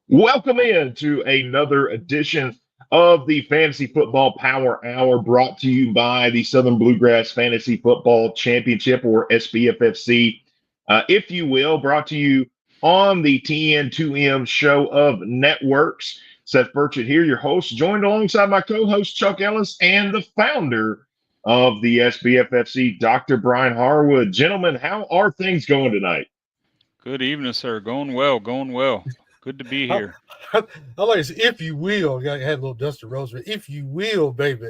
Welcome in to another edition of the Fantasy Football Power Hour brought to you by the Southern Bluegrass Fantasy Football Championship, or SBFFC, if you will, brought to you on the TN2M show of networks. Seth Burchett here, your host, joined alongside my co host, Chuck Ellis, and the founder of the SBFFC, Dr. Brian Harwood. Gentlemen, how are things going tonight? Good evening, sir. Going well, going well. Good to be I, here. I like to say, if you will, I had a little Dusty Rose, but if you will, baby.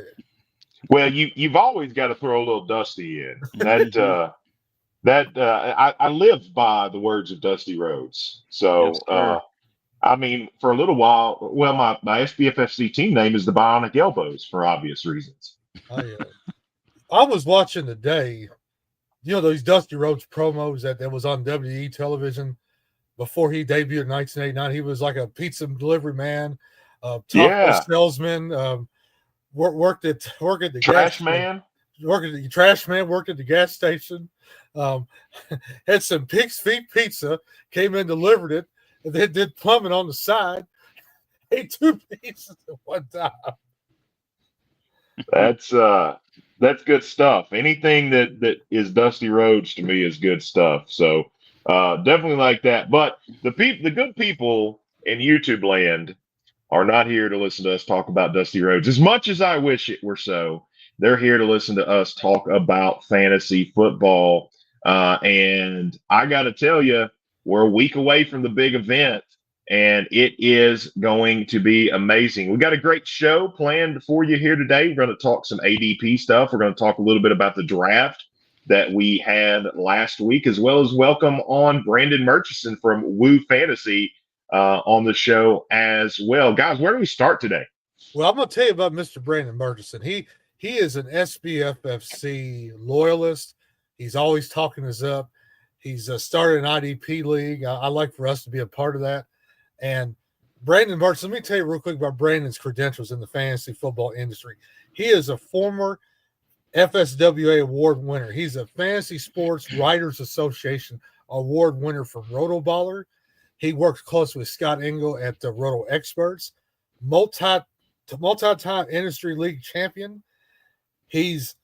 Well, you've always got to throw a little Dusty in. That Hmm. I live by the words of Dusty Rhodes. Yes, So sir. I mean, for a little while, well, my SBFFC team name is the Bionic Elbows for obvious reasons. I was watching today, those Dusty Rhodes promos that was on WE television before he debuted in 1989. He was like a pizza delivery man, taco Yeah, salesman, worked at the Trash gas, Man. worked at the trash man, worked at the gas station, um, had some pig's feet pizza, came in, delivered it, and then did plumbing on the side. Ate two pizzas at one time. That's good stuff. Anything that is Dusty Rhodes to me is good stuff. So definitely like that. But the good people in YouTube land are not here to listen to us talk about Dusty Rhodes. As much as I wish it were so, they're here to listen to us talk about fantasy football. And I got to tell you, we're a week away from the big event, and it is going to be amazing. We got a great show planned for you here today. We're going to talk some ADP stuff. We're going to talk a little bit about the draft that we had last week, as well as welcome on Brandon Murchison from Woo Fantasy on the show as well. Guys, where do we start today? Well, I'm going to tell you about Mr. Brandon Murchison. He is an SBFFC loyalist. He's always talking us up. He's started an IDP league. I like for us to be a part of that. And Brandon Murchison, let me tell you real quick about Brandon's credentials in the fantasy football industry. He is a former FSWA award winner. He's a Fantasy Sports Writers Association award winner from Rotoballer. He works closely with Scott Engel at the Roto Experts, multi-time industry league champion. He's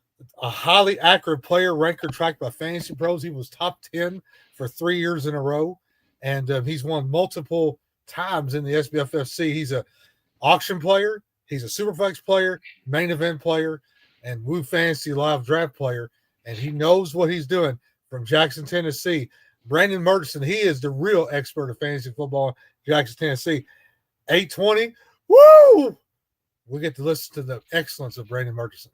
a highly accurate player ranker tracked by Fantasy Pros. He was top 10 for 3 years in a row, and he's won multiple times in the SBFFC. He's a auction player. He's a Superflex player, main event player, and Woo Fantasy Live draft player, and he knows what he's doing from Jackson, Tennessee. Brandon Murchison, he is the real expert of fantasy football in Jackson, Tennessee. 820, woo! We get to listen to the excellence of Brandon Murchison.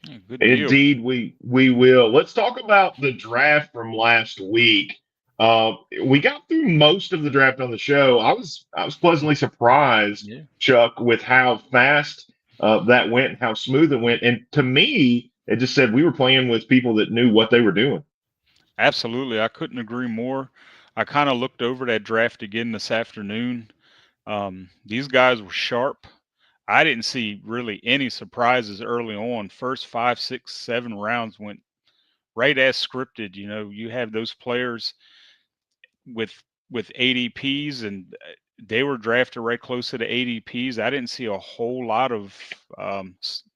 Yeah, good deal. Indeed, we will. Let's talk about the draft from last week. We got through most of the draft on the show. I was pleasantly surprised, Yeah, Chuck, with how fast that went and how smooth it went. And to me, it just said we were playing with people that knew what they were doing. absolutely. I couldn't agree more. I kind of looked over that draft again this afternoon. These guys were sharp. I didn't see really any surprises early on. First five, six, 7 rounds went right as scripted. You have those players with ADPs, and they were drafted right close to the ADPs. I didn't see a whole lot of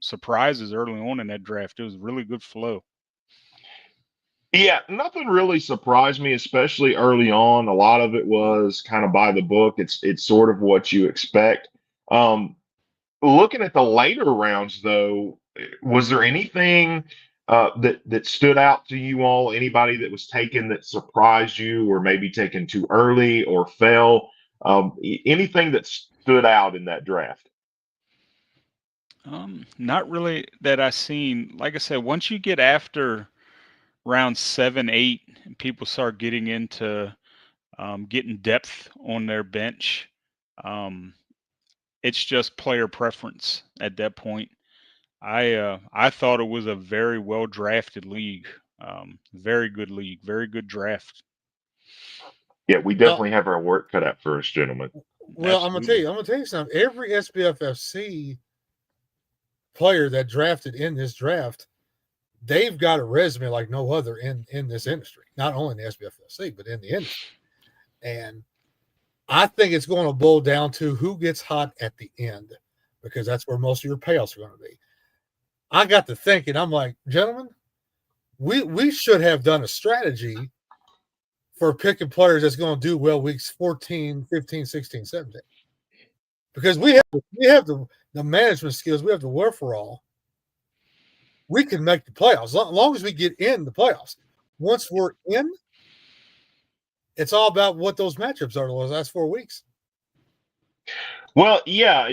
surprises early on in that draft. It was really good flow. Yeah, nothing really surprised me, especially early on. A lot of it was kind of by the book. It's sort of what you expect. Um, Looking at the later rounds, though, was there anything that stood out to you all? Anybody that was taken that surprised you, or maybe taken too early or fell? Anything that stood out in that draft? Not really that I seen. Like I said, once you get after round 7, 8, and people start getting into getting depth on their bench, um, it's just player preference at that point. I thought it was a very well drafted league, very good league, very good draft. Yeah, we Well, definitely have our work cut out for us, gentlemen. well, Absolutely. I'm gonna tell you something. Every SBFFC player that drafted in this draft, they've got a resume like no other in this industry. Not only in the SBFFC, but in the industry. And I think it's going to boil down to who gets hot at the end, because that's where most of your payoffs are going to be. I got to thinking, I'm like, gentlemen, we should have done a strategy for picking players that's going to do well weeks 14, 15, 16, 17. Because we have the management skills, we have the wherewithal. We can make the playoffs as long as we get in the playoffs. Once we're in, it's all about what those matchups are the last 4 weeks. Well, yeah,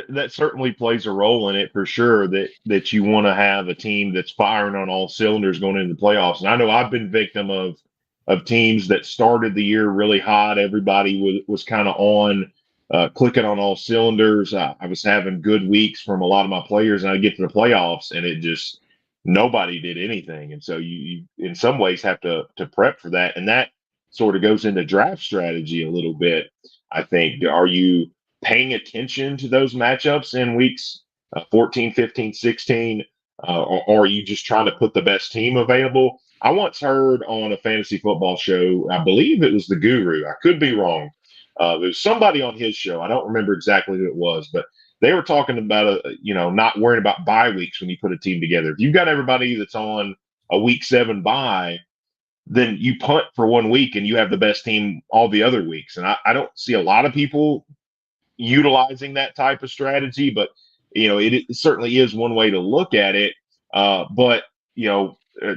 that certainly plays a role in it for sure. That you want to have a team that's firing on all cylinders going into the playoffs. And I know I've been victim of teams that started the year really hot. Everybody was kind of on clicking on all cylinders. I was having good weeks from a lot of my players, and I get to the playoffs, and it just nobody did anything. And so you in some ways have to prep for that, and that sort of goes into draft strategy a little bit. I think. Are you paying attention to those matchups in weeks 14, 15, 16? Or are you just trying to put the best team available? I once heard on a fantasy football show, I believe it was the Guru. I could be wrong. There's somebody on his show. I don't remember exactly who it was, but they were talking about, not worrying about bye weeks when you put a team together. If you've got everybody that's on a week 7 bye, then you punt for 1 week and you have the best team all the other weeks. And I don't see a lot of people utilizing that type of strategy, but it certainly is one way to look at it. But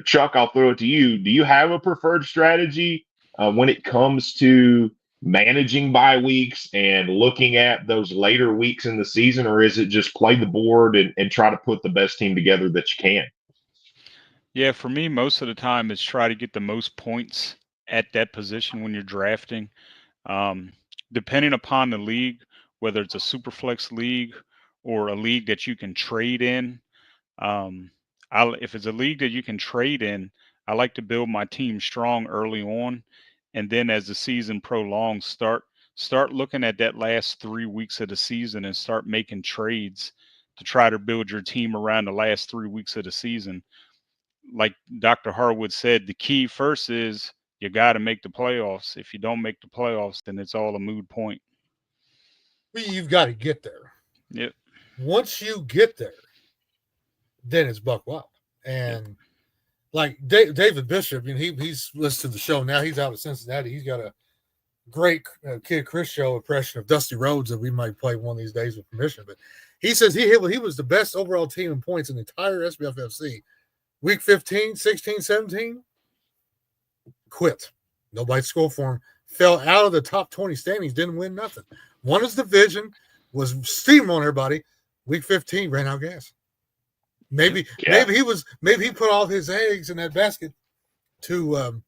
Chuck, I'll throw it to you. Do you have a preferred strategy when it comes to managing bye weeks and looking at those later weeks in the season, or is it just play the board and try to put the best team together that you can? Yeah, for me, most of the time it's try to get the most points at that position when you're drafting. Um, Depending upon the league, whether it's a super flex league or a league that you can trade in, um, if it's a league that you can trade in, I like to build my team strong early on, and then as the season prolongs, start looking at that last 3 weeks of the season and start making trades to try to build your team around the last 3 weeks of the season. Like Dr. Harwood said, the key first is you got to make the playoffs. If you don't make the playoffs, then it's all a moot point. You've got to get there. Yep. Once you get there, then it's buck wild. And like David Bishop, he's listened to the show now. He's out of Cincinnati. He's got a great Kid Chris show impression of Dusty Rhodes that we might play one of these days with permission. But he says he was the best overall team in points in the entire SBFFC. Week 15, 16, 17, quit. Nobody scored for him. Fell out of the top 20 standings, didn't win nothing. Won his division, was steaming on everybody. Week 15, ran out of gas. Maybe he put all his eggs in that basket to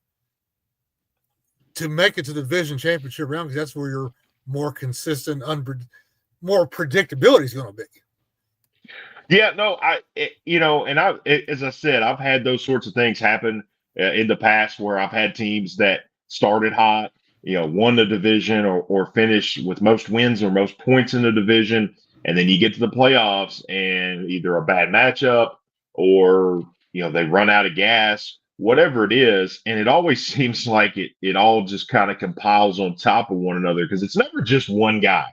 make it to the division championship round, because that's where your more consistent, more predictability is going to be. Yeah, no, as I said, I've had those sorts of things happen in the past where I've had teams that started hot, won the division or finished with most wins or most points in the division. And then you get to the playoffs and either a bad matchup or, they run out of gas, whatever it is. And it always seems like it all just kind of compiles on top of one another, because it's never just one guy.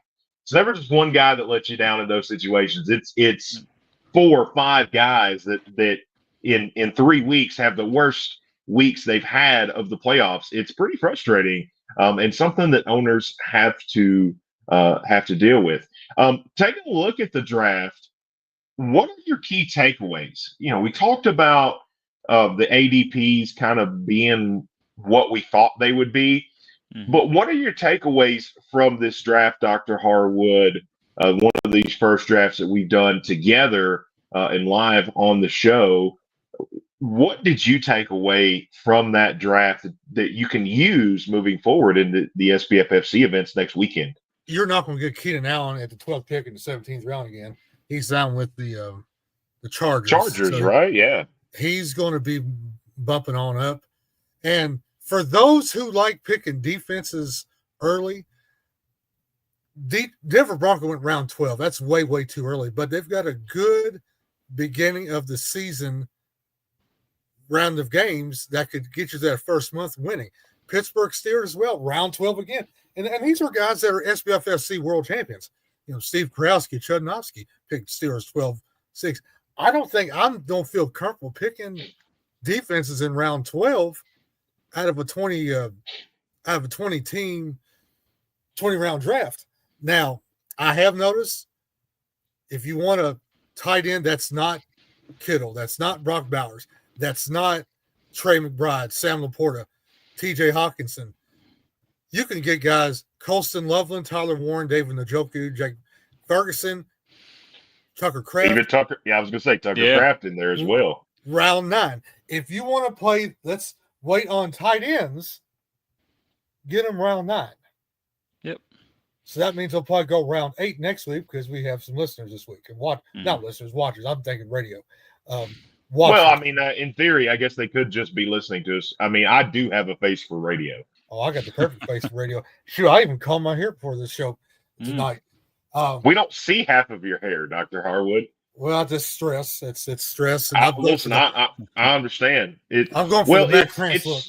It's never just one guy that lets you down in those situations. It's 4 or 5 guys that in 3 weeks have the worst weeks they've had of the playoffs. It's pretty frustrating, and something that owners have to deal with. Taking a look at the draft, what are your key takeaways? We talked about the ADPs kind of being what we thought they would be, but what are your takeaways from this draft, Dr. Harwood? One of these first drafts that we've done together and live on the show. What did you take away from that draft that you can use moving forward in the SBFFC events next weekend? You're not going to get Keenan Allen at the 12th pick in the 17th round again. He's down with the Chargers. Chargers, right? Yeah. He's going to be bumping on up. And for those who like picking defenses early, Denver Broncos went round 12. That's way, way too early. But they've got a good beginning of the season round of games that could get you that first month winning. Pittsburgh Steelers as well, round 12 again. And these are guys that are SBFFC world champions. Steve Krauski, Chudnovsky picked Steelers 12-6. I don't feel comfortable picking defenses in round 12 out of a 20 round draft. Now, I have noticed if you want a tight end that's not Kittle, that's not Brock Bowers, that's not Trey McBride, Sam Laporta, TJ Hawkinson, you can get guys Colston Loveland, Tyler Warren, David Njoku, Jake Ferguson, Tucker Kraft. Even Tucker, I was going to say Tucker Kraft in there as well. Round 9. If you want to play, let's wait on tight ends, get them round 9. Yep. So that means they'll probably go round 8 next week because we have some listeners this week. And not listeners, watchers. I'm thinking radio. Well, I mean, in theory, I guess they could just be listening to us. I mean, I do have a face for radio. Oh, I got the perfect face for radio. Shoot, I even combed my hair before this show tonight. We don't see half of your hair, Dr. Harwood. Well, just stress. It's stress. And I understand. I'm going for the Matt Krantz look.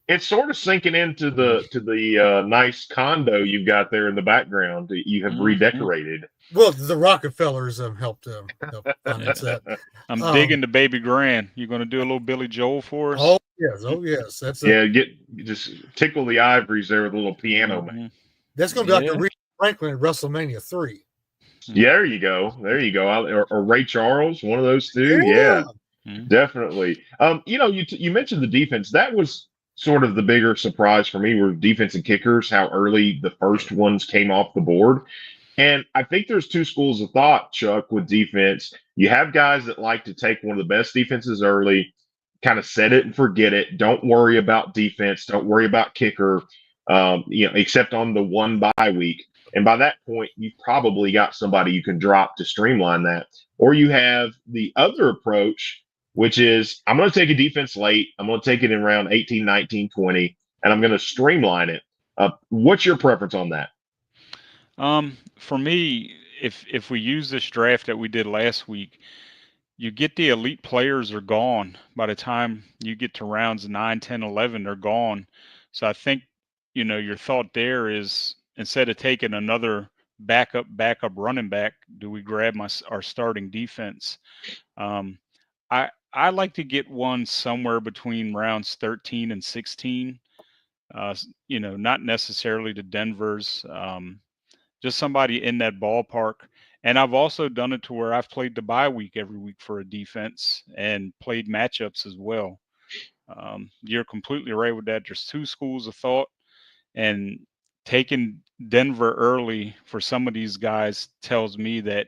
It's sort of sinking into the nice condo you've got there in the background that you have redecorated. Well, the Rockefellers helped finance that. I'm digging the baby grand. You're going to do a little Billy Joel for us? Oh yes. That's just tickle the ivories there with a little piano. Man. That's going to be like a Rita Franklin at WrestleMania 3. Yeah, there you go. Or Ray Charles, one of those two. Yeah. Definitely. You mentioned the defense. That was sort of the bigger surprise for me were defense and kickers, how early the first ones came off the board. And I think there's two schools of thought, Chuck, with defense. You have guys that like to take one of the best defenses early, kind of set it and forget it. Don't worry about defense. Don't worry about kicker, except on the one bye week. And by that point, you've probably got somebody you can drop to streamline that. Or you have the other approach, which is I'm going to take a defense late. I'm going to take it in round 18, 19, 20, and I'm going to streamline it. What's your preference on that? For me, if we use this draft that we did last week, you get the elite players are gone. By the time you get to rounds 9, 10, 11, they're gone. So I think, your thought there is instead of taking another backup running back, do we grab our starting defense? I like to get one somewhere between rounds 13 and 16. Not necessarily the Denver's, just somebody in that ballpark. And I've also done it to where I've played the bye week every week for a defense and played matchups as well. You're completely right with that. There's two schools of thought, and taking Denver early for some of these guys tells me that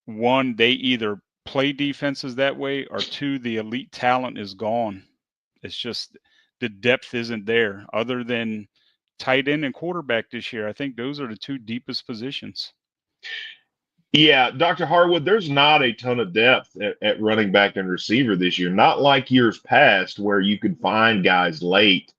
one, they either play defenses that way, or two, the elite talent is gone. It's just the depth isn't there. Other than tight end and quarterback this year, I think those are the two deepest positions. Yeah, Dr. Harwood, there's not a ton of depth at running back and receiver this year. Not like years past where you could find guys late.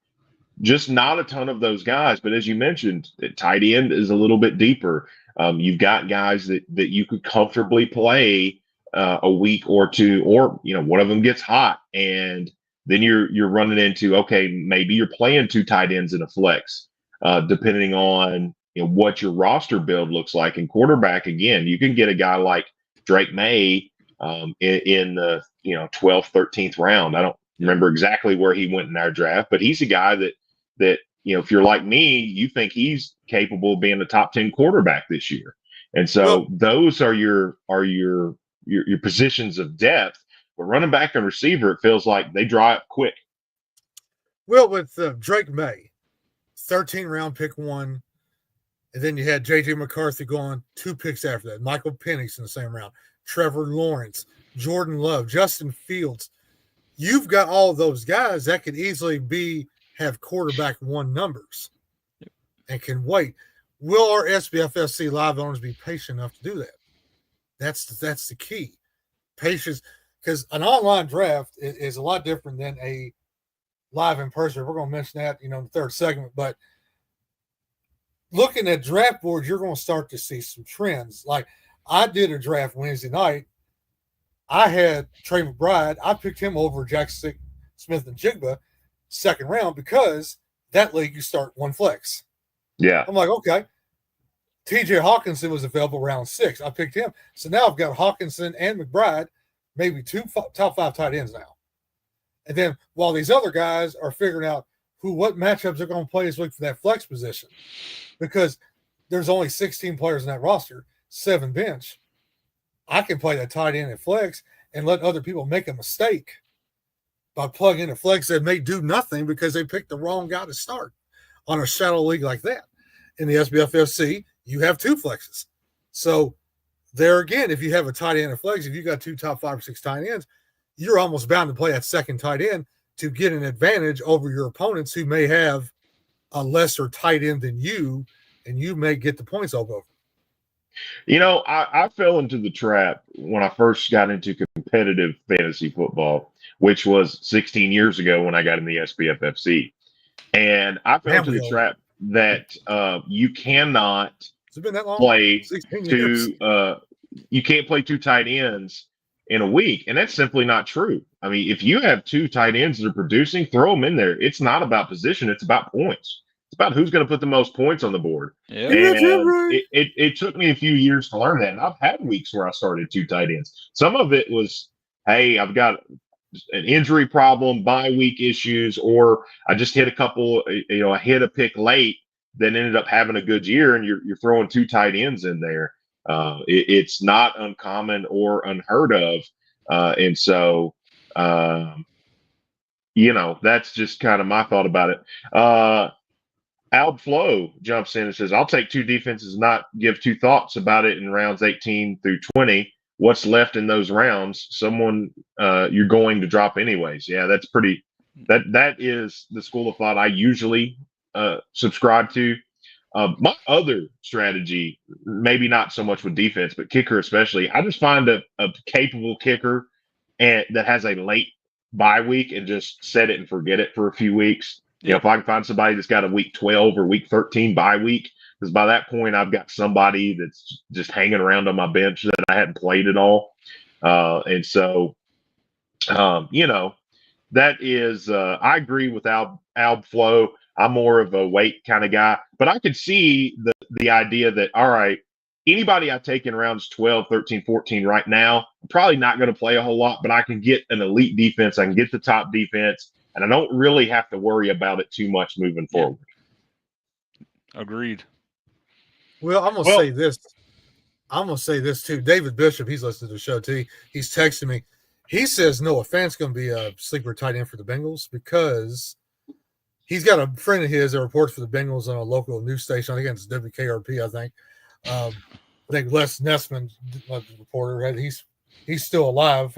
Just not a ton of those guys. But as you mentioned, tight end is a little bit deeper. You've got guys that you could comfortably play a week or two, or one of them gets hot, and then you're running into, okay, maybe you're playing two tight ends in a flex, depending on what your roster build looks like. And quarterback, again, you can get a guy like Drake May in the 12th, 13th round. I don't remember exactly where he went in our draft, but he's a guy that if you're like me, you think he's capable of being a top 10 quarterback this year. And so those are your positions of depth. But running back and receiver, it feels like they dry up quick. Well, with Drake May, 13-round pick 1, and then you had J.J. McCarthy going 2 picks after that. Michael Penix in the same round. Trevor Lawrence, Jordan Love, Justin Fields. You've got all those guys that could easily have quarterback 1 numbers and can wait. Will our SBFFC live owners be patient enough to do that? That's the key. Patience, because an online draft is a lot different than a live in person. We're going to mention that, in the third segment. But looking at draft boards, you're going to start to see some trends. Like I did a draft Wednesday night. I had Trey McBride. I picked him over Jackson Smith and Jigba 2nd round because that league you start 1 flex. Yeah. I'm like, okay. TJ Hawkinson was available round 6. I picked him. So now I've got Hawkinson and McBride, maybe 2 top 5 tight ends now. And then while these other guys are figuring out what matchups they're going to play this week for that flex position, because there's only 16 players in that roster, 7 bench. I can play that tight end and flex and let other people make a mistake by plugging in a flex that may do nothing because they picked the wrong guy to start on a shadow league like that. In the SBFFC, you have 2 flexes. So there again, if you have a tight end and flex, if you got 2 top 5 or 6 tight ends, you're almost bound to play that second tight end to get an advantage over your opponents who may have a lesser tight end than you, and you may get the points over. I fell into the trap when I first got into competitive fantasy football, which was 16 years ago when I got in the SBFFC. And I fell into the trap that you cannot play you can't play 2 tight ends in a week. And that's simply not true. I mean, if you have 2 tight ends that are producing, throw them in there. It's not about position. It's about points. It's about who's going to put the most points on the board. Yeah. And it took me a few years to learn that. And I've had weeks where I started 2 tight ends. Some of it was, hey, I've got an injury problem, bye week issues, or I just hit a couple, I hit a pick late, then ended up having a good year, and you're throwing 2 tight ends in there. It's not uncommon or unheard of. And so, that's just kind of my thought about it. Alb Flo jumps in and says, I'll take 2 defenses, not give 2 thoughts about it in rounds 18 through 20. What's left in those rounds? Someone you're going to drop anyways. Yeah, that's pretty. That is the school of thought I usually subscribe to. My other strategy, maybe not so much with defense, but kicker especially, I just find a capable kicker and that has a late bye week and just set it and forget it for a few weeks. Yeah. If I can find somebody that's got a week 12 or week 13 bye week, because by that point I've got somebody that's just hanging around on my bench that I hadn't played at all. And so, that is, I agree with Alb Flo. I'm more of a wait kind of guy, but I could see the idea that, all right, anybody I take in rounds 12, 13, 14 right now, I'm probably not going to play a whole lot, but I can get an elite defense. I can get the top defense, and I don't really have to worry about it too much moving forward. Agreed. Well, I'm going to say this. I'm going to say this too. David Bishop, he's listening to the show too. He's texting me. He says Noah Fant's going to be a sleeper tight end for the Bengals because he's got a friend of his that reports for the Bengals on a local news station. I think it's WKRP, I think. I think Les Nessman, the reporter, he's still alive,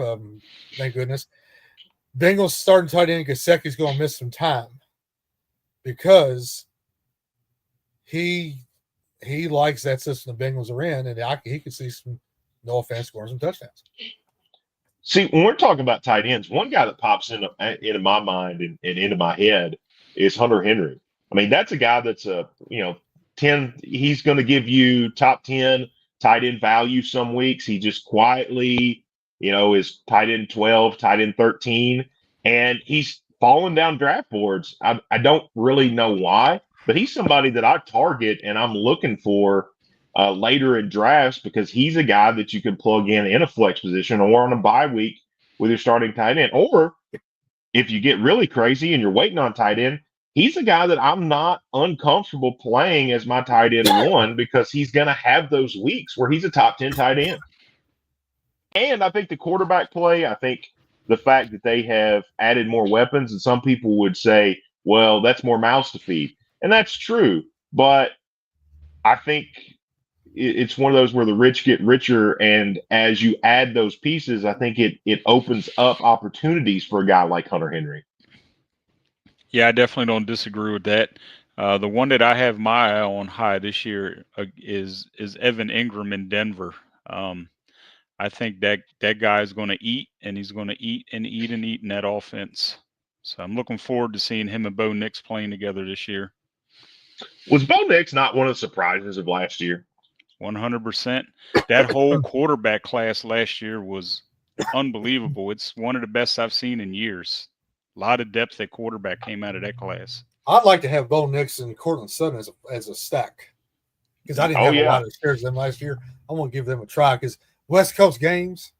thank goodness. Bengals starting tight end Gesicki's going to miss some time because he likes that system the Bengals are in, and he could see some Noah Fant scoring some touchdowns. See, when we're talking about tight ends, one guy that pops into my mind and into my head is Hunter Henry. I mean, that's a guy that's 10. He's going to give you top 10 tight end value some weeks. He just quietly, is tight end 12, tight end 13, and he's falling down draft boards. I don't really know why, but he's somebody that I target and I'm looking for later in drafts because he's a guy that you can plug in a flex position or on a bye week with your starting tight end. Or if you get really crazy and you're waiting on tight end, he's a guy that I'm not uncomfortable playing as my tight end 1 because he's going to have those weeks where he's a top 10 tight end. And I think the quarterback play, I think the fact that they have added more weapons, and some people would say, well, that's more mouths to feed. And that's true. But I think it's one of those where the rich get richer. And as you add those pieces, I think it opens up opportunities for a guy like Hunter Henry. Yeah, I definitely don't disagree with that. The one that I have my eye on high this year is Evan Ingram in Denver. I think that guy is going to eat, and he's going to eat and eat and eat in that offense. So I'm looking forward to seeing him and Bo Nix playing together this year. Was Bo Nix not one of the surprises of last year? 100%. That whole quarterback class last year was unbelievable. It's one of the best I've seen in years. A lot of depth at quarterback came out of that class. I'd like to have Bo Nix and Cortland Sutton as a stack because I didn't have a lot of shares of them last year. I want to give them a try because West Coast games,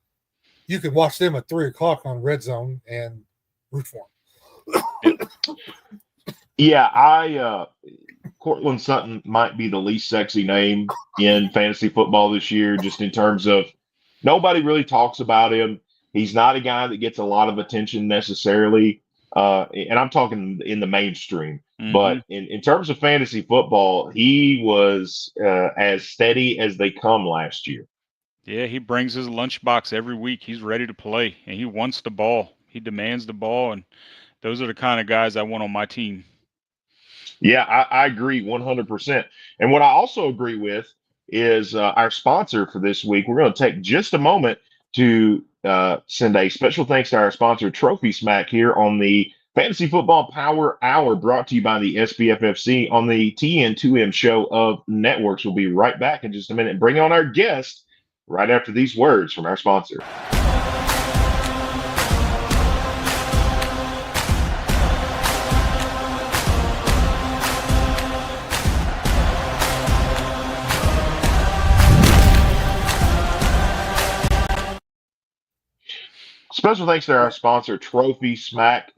you can watch them at 3:00 on Red Zone and root for them. Yeah, Cortland Sutton might be the least sexy name in fantasy football this year, just in terms of nobody really talks about him. He's not a guy that gets a lot of attention necessarily. And I'm talking in the mainstream. Mm-hmm. But in terms of fantasy football, he was as steady as they come last year. Yeah, he brings his lunchbox every week. He's ready to play, and he wants the ball. He demands the ball, and those are the kind of guys I want on my team. Yeah, I agree 100%. And what I also agree with is our sponsor for this week. We're going to take just a moment to send a special thanks to our sponsor, Trophy Smack, here on the Fantasy Football Power Hour, brought to you by the SBFFC on the TN2M show of networks. We'll be right back in just a minute and bring on our guest right after these words from our sponsor. Special thanks to our sponsor, Trophy Smack,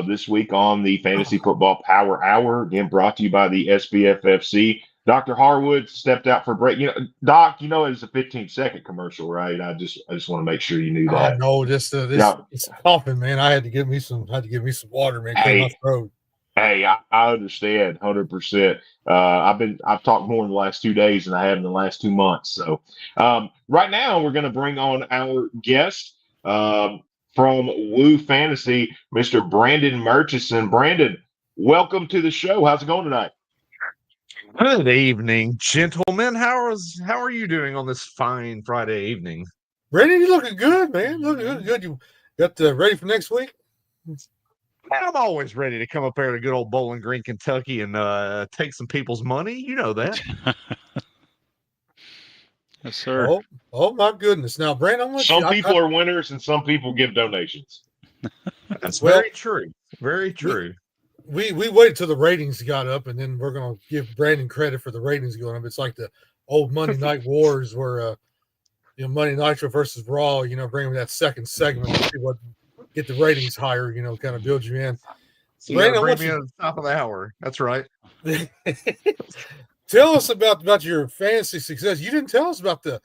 this week on the Fantasy Football Power Hour, again brought to you by the SBFFC. Dr. Harwood stepped out for break. Doc, it was a 15-second commercial, right? I just want to make sure you knew that. I know this it's coughing, man. I had to give me some water, man. Clear my throat. Hey, I understand 100%. I've talked more in the last 2 days than I have in the last 2 months. So right now we're going to bring on our guest from Woo Fantasy, Mr. Brandon Murchison. Brandon, welcome to the show. How's it going tonight? Good evening, gentlemen. How are you doing on this fine Friday evening? Brandon, you looking good, man. Looking good. You got ready for next week? I'm always ready to come up there to good old Bowling Green, Kentucky, and take some people's money. You know that. Yes, sir. Oh my goodness! Now, Brandon, some people are winners and some people give donations. That's very true. Very true. We waited till the ratings got up, and then we're going to give Brandon credit for the ratings going up. It's like the old Monday Night Wars where, Monday Nitro versus Raw. Bring them that second segment to see what get the ratings higher. Kind of build you in. So Brandon, bring me at the top of the hour. That's right. Tell us about your fantasy success. You didn't tell us about the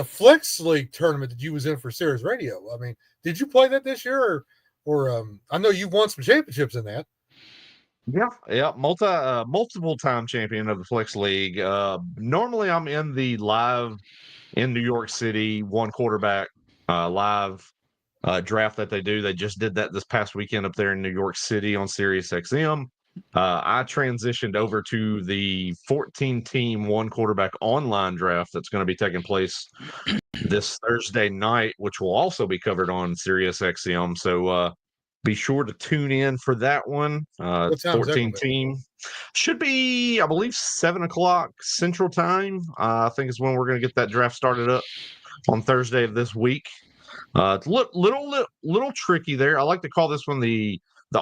Flex League tournament that you was in for Sirius Radio. I mean, did you play that this year, or I know you won some championships in that. Yeah, multiple time champion of the Flex League. Normally, I'm in the live in New York City one quarterback live draft that they do. They just did that this past weekend up there in New York City on Sirius XM. I transitioned over to the 14-team one quarterback online draft that's going to be taking place this Thursday night, which will also be covered on Sirius XM. So be sure to tune in for that one. 14-team should be, I believe, 7:00 Central Time. I think is when we're going to get that draft started up on Thursday of this week. It's little tricky there. I like to call this one the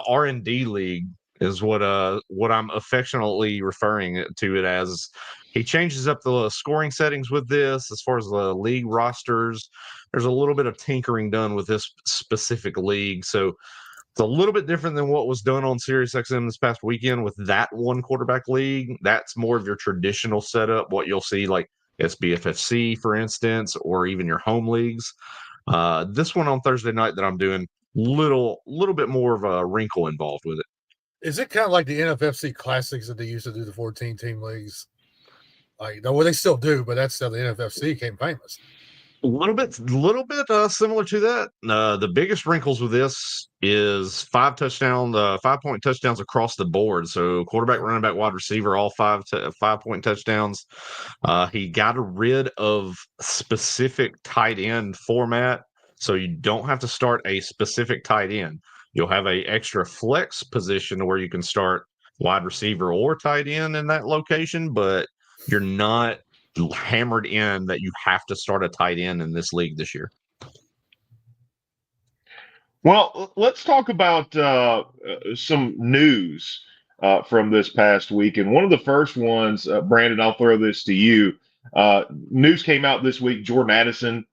R&D League. Is what I'm affectionately referring to it as. He changes up the scoring settings with this as far as the league rosters. There's a little bit of tinkering done with this specific league, so it's a little bit different than what was done on SiriusXM this past weekend with that one quarterback league. That's more of your traditional setup, what you'll see like SBFFC, for instance, or even your home leagues. This one on Thursday night that I'm doing, little bit more of a wrinkle involved with it. Is it kind of like the NFFC Classics that they used to do, the 14-team leagues? Well, they still do, but that's how the NFFC became famous. A little bit similar to that. The biggest wrinkles with this is 5-point touchdowns across the board. So quarterback, running back, wide receiver, all 5-point touchdowns. He got rid of specific tight end format, so you don't have to start a specific tight end. You'll have a extra flex position where you can start wide receiver or tight end in that location, but you're not hammered in that you have to start a tight end in this league this year. Well, let's talk about some news from this past week. And one of the first ones, Brandon, I'll throw this to you. News came out this week. Jordan Addison,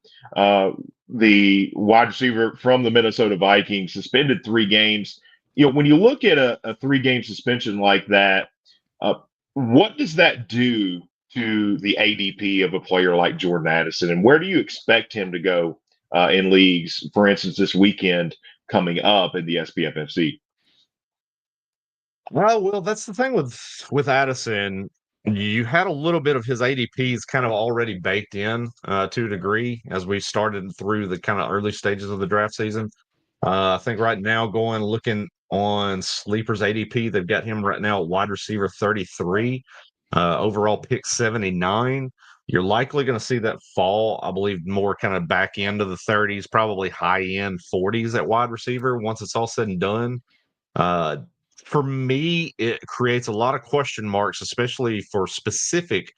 the wide receiver from the Minnesota Vikings, suspended 3 games. When you look at a 3-game suspension like that, uh, what does that do to the ADP of a player like Jordan Addison, and where do you expect him to go in leagues, for instance, this weekend coming up in the SBFFC? Well, that's the thing with Addison. You had a little bit of his ADPs kind of already baked in to a degree as we started through the kind of early stages of the draft season. I think right now, looking on Sleeper's ADP, they've got him right now at wide receiver 33, overall pick 79. You're likely going to see that fall, I believe, more kind of back end of the 30s, probably high end 40s at wide receiver once it's all said and done. Uh, for me, it creates a lot of question marks, especially for specific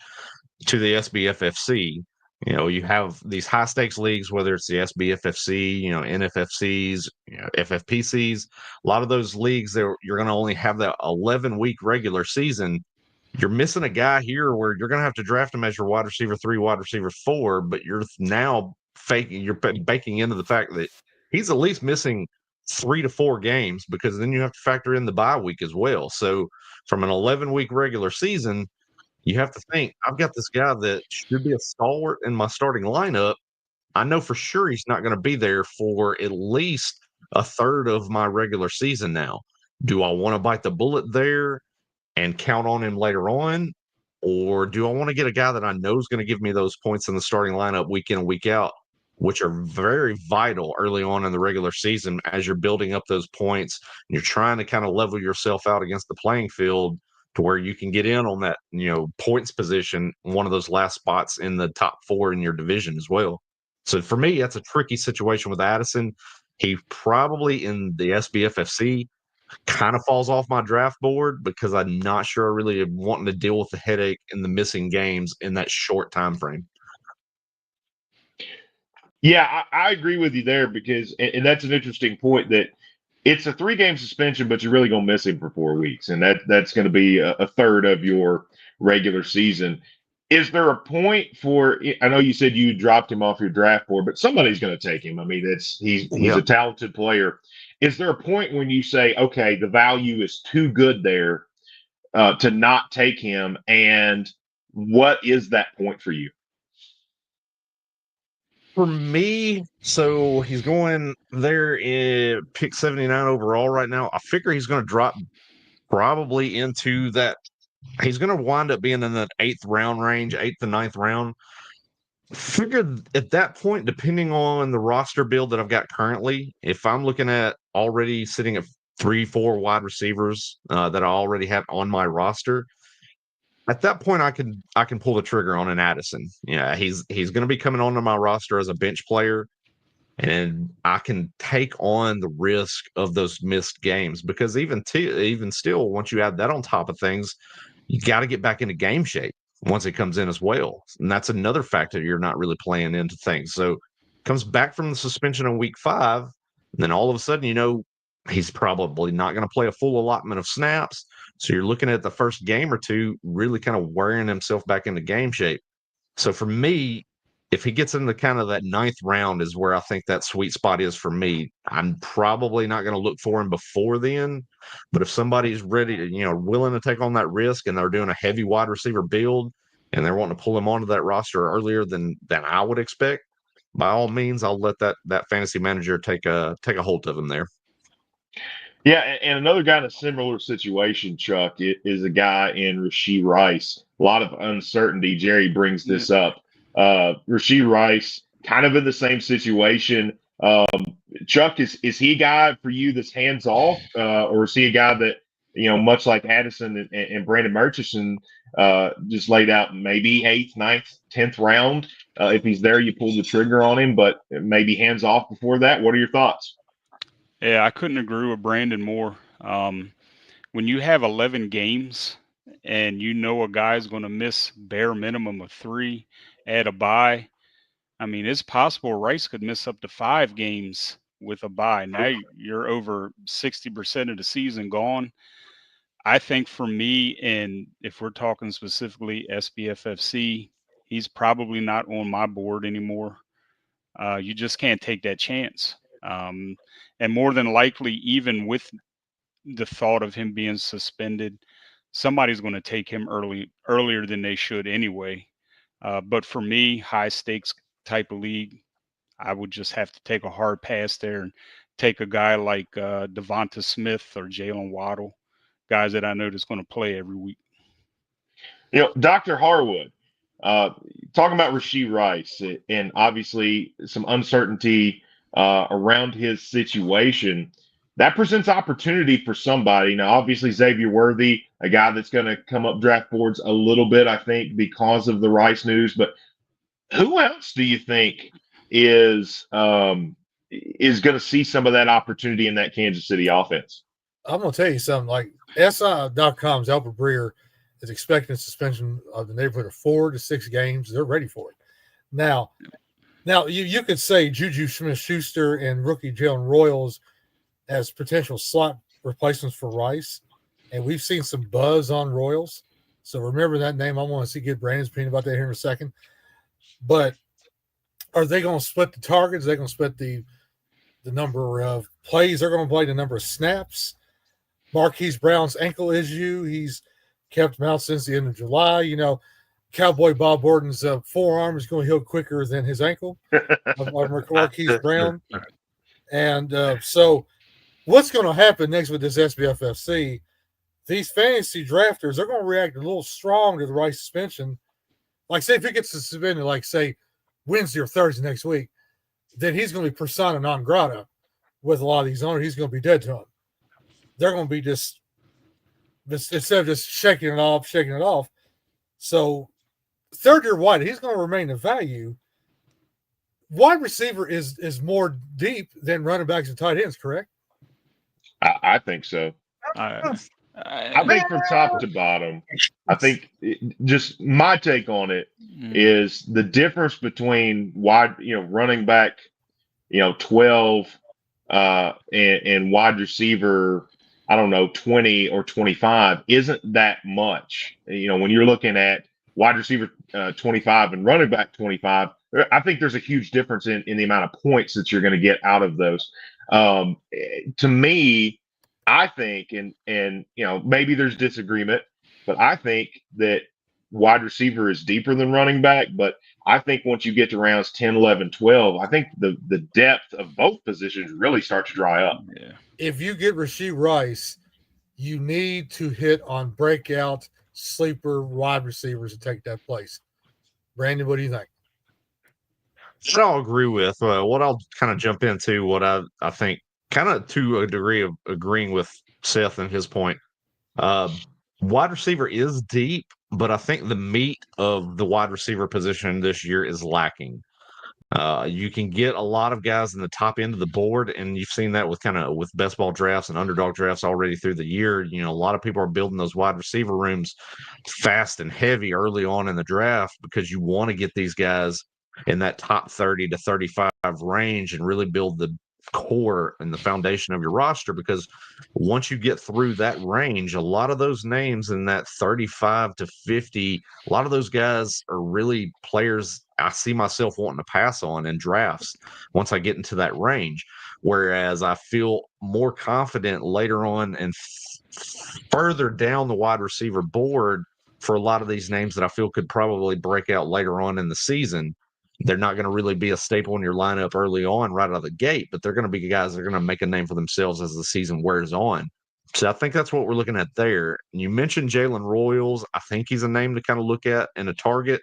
to the SBFFC. You have these high stakes leagues, whether it's the SBFFC, NFFCs, FFPCs. A lot of those leagues, you're going to only have that 11-week regular season. You're missing a guy here where you're going to have to draft him as your wide receiver 3, wide receiver 4, but you're now baking into the fact that he's at least missing 3 to 4 games, because then you have to factor in the bye week as well. So from an 11-week regular season, you have to think, I've got this guy that should be a stalwart in my starting lineup. I know for sure he's not going to be there for at least a third of my regular season now. Do I want to bite the bullet there and count on him later on? Or do I want to get a guy that I know is going to give me those points in the starting lineup week in and week out, which are very vital early on in the regular season as you're building up those points and you're trying to kind of level yourself out against the playing field to where you can get in on that, points position, one of those last spots in the top 4 in your division as well. So for me, that's a tricky situation with Addison. He probably in the SBFFC kind of falls off my draft board because I'm not sure I really am wanting to deal with the headache and the missing games in that short time frame. Yeah, I agree with you there because, and that's an interesting point, that it's a 3-game suspension, but you're really going to miss him for 4 weeks, and that's going to be a third of your regular season. Is there a point for? I know you said you dropped him off your draft board, but somebody's going to take him. I mean, he's a talented player. Is there a point when you say, okay, the value is too good there to not take him, and what is that point for you? For me, so he's going there in pick 79 overall right now. I figure he's going to drop probably into that. He's going to wind up being in that 8th round range, 8th to 9th round. Figure at that point, depending on the roster build that I've got currently, if I'm looking at already sitting at 3-4 wide receivers that I already have on my roster, at that point I can pull the trigger on an Addison. Yeah, he's going to be coming onto my roster as a bench player, and I can take on the risk of those missed games, because even still, once you add that on top of things, you got to get back into game shape once it comes in as well. And that's another factor you're not really playing into things. So comes back from the suspension in week 5, and then all of a sudden, he's probably not going to play a full allotment of snaps. So you're looking at the first game or two really kind of wearing himself back into game shape. So for me, if he gets into kind of that 9th round is where I think that sweet spot is for me. I'm probably not going to look for him before then, but if somebody's ready to, willing to take on that risk and they're doing a heavy wide receiver build and they're wanting to pull him onto that roster earlier than I would expect, by all means, I'll let that fantasy manager take a hold of him there. Yeah, and another guy in a similar situation, Chuck, is a guy in Rashee Rice. A lot of uncertainty. Jerry brings this up. Rashee Rice, kind of in the same situation. Chuck, is he a guy for you that's hands off, or is he a guy that, much like Addison and Brandon Murchison, just laid out maybe 8th, 9th, 10th round? If he's there, you pull the trigger on him, but maybe hands off before that. What are your thoughts? Yeah, I couldn't agree with Brandon more. When you have 11 games and a guy's going to miss bare minimum of 3, add a bye, I mean, it's possible Rice could miss up to 5 games with a bye. Now you're over 60% of the season gone. I think for me, and if we're talking specifically SBFFC, he's probably not on my board anymore. You just can't take that chance. And more than likely, even with the thought of him being suspended, somebody's going to take him earlier than they should anyway. But for me, high stakes type of league, I would just have to take a hard pass there and take a guy like Devonta Smith or Jalen Waddle, guys that I know that's going to play every week. Dr. Harwood, talking about Rashee Rice and obviously some uncertainty around his situation, that presents opportunity for somebody. Now, obviously, Xavier Worthy, a guy that's going to come up draft boards a little bit, I think, because of the Rice news. But who else do you think is going to see some of that opportunity in that Kansas City offense? I'm going to tell you something. Like SI.com's Albert Breer is expecting a suspension of the neighborhood of 4 to 6 games. They're ready for it. Now you could say Juju Smith-Schuster and rookie Jalen Royals as potential slot replacements for Rice, and we've seen some buzz on Royals. So remember that name. I want to get Brandon's opinion about that here in a second. But are they going to split the targets? Are they going to split the number of plays? They're going to play the number of snaps. Marquise Brown's ankle issue, he's kept him out since the end of July. Cowboy Bob Orton's forearm is going to heal quicker than his ankle. Marquise Brown. And so what's going to happen next with this SBFFC? These fantasy drafters, they're going to react a little strong to the Rice suspension. Like, say, if he gets suspended, like, say, Wednesday or Thursday next week, then he's going to be persona non grata with a lot of these owners. He's going to be dead to him. They're going to be just instead of just shaking it off. So, third-year wide, he's going to remain a value. Wide receiver is more deep than running backs and tight ends, correct? I think so. I think from top to bottom, I think just my take on it is the difference between running back, 12 and wide receiver, I don't know, 20 or 25 isn't that much. When you're looking at wide receiver 25 and running back 25, I think there's a huge difference in the amount of points that you're going to get out of those. To me, I think, and maybe there's disagreement, but I think that wide receiver is deeper than running back. But I think once you get to rounds 10, 11, 12, I think the depth of both positions really start to dry up. Yeah. If you get Rashee Rice, you need to hit on breakout sleeper wide receivers to take that place. Brandon, what do you think? So I'll agree with what I'll kind of jump into what I think kind of to a degree of agreeing with Seth and his point. Wide receiver is deep, but I think the meat of the wide receiver position this year is lacking. You can get a lot of guys in the top end of the board, and you've seen that with best ball drafts and underdog drafts already through the year. A lot of people are building those wide receiver rooms fast and heavy early on in the draft because you want to get these guys in that top 30 to 35 range and really build the core and the foundation of your roster, because once you get through that range, a lot of those names in that 35 to 50, a lot of those guys are really players I see myself wanting to pass on in drafts once I get into that range. Whereas I feel more confident later on and further down the wide receiver board for a lot of these names that I feel could probably break out later on in the season. They're not going to really be a staple in your lineup early on right out of the gate, but they're going to be guys that are going to make a name for themselves as the season wears on. So I think that's what we're looking at there. And you mentioned Jalen Royals. I think he's a name to kind of look at and a target.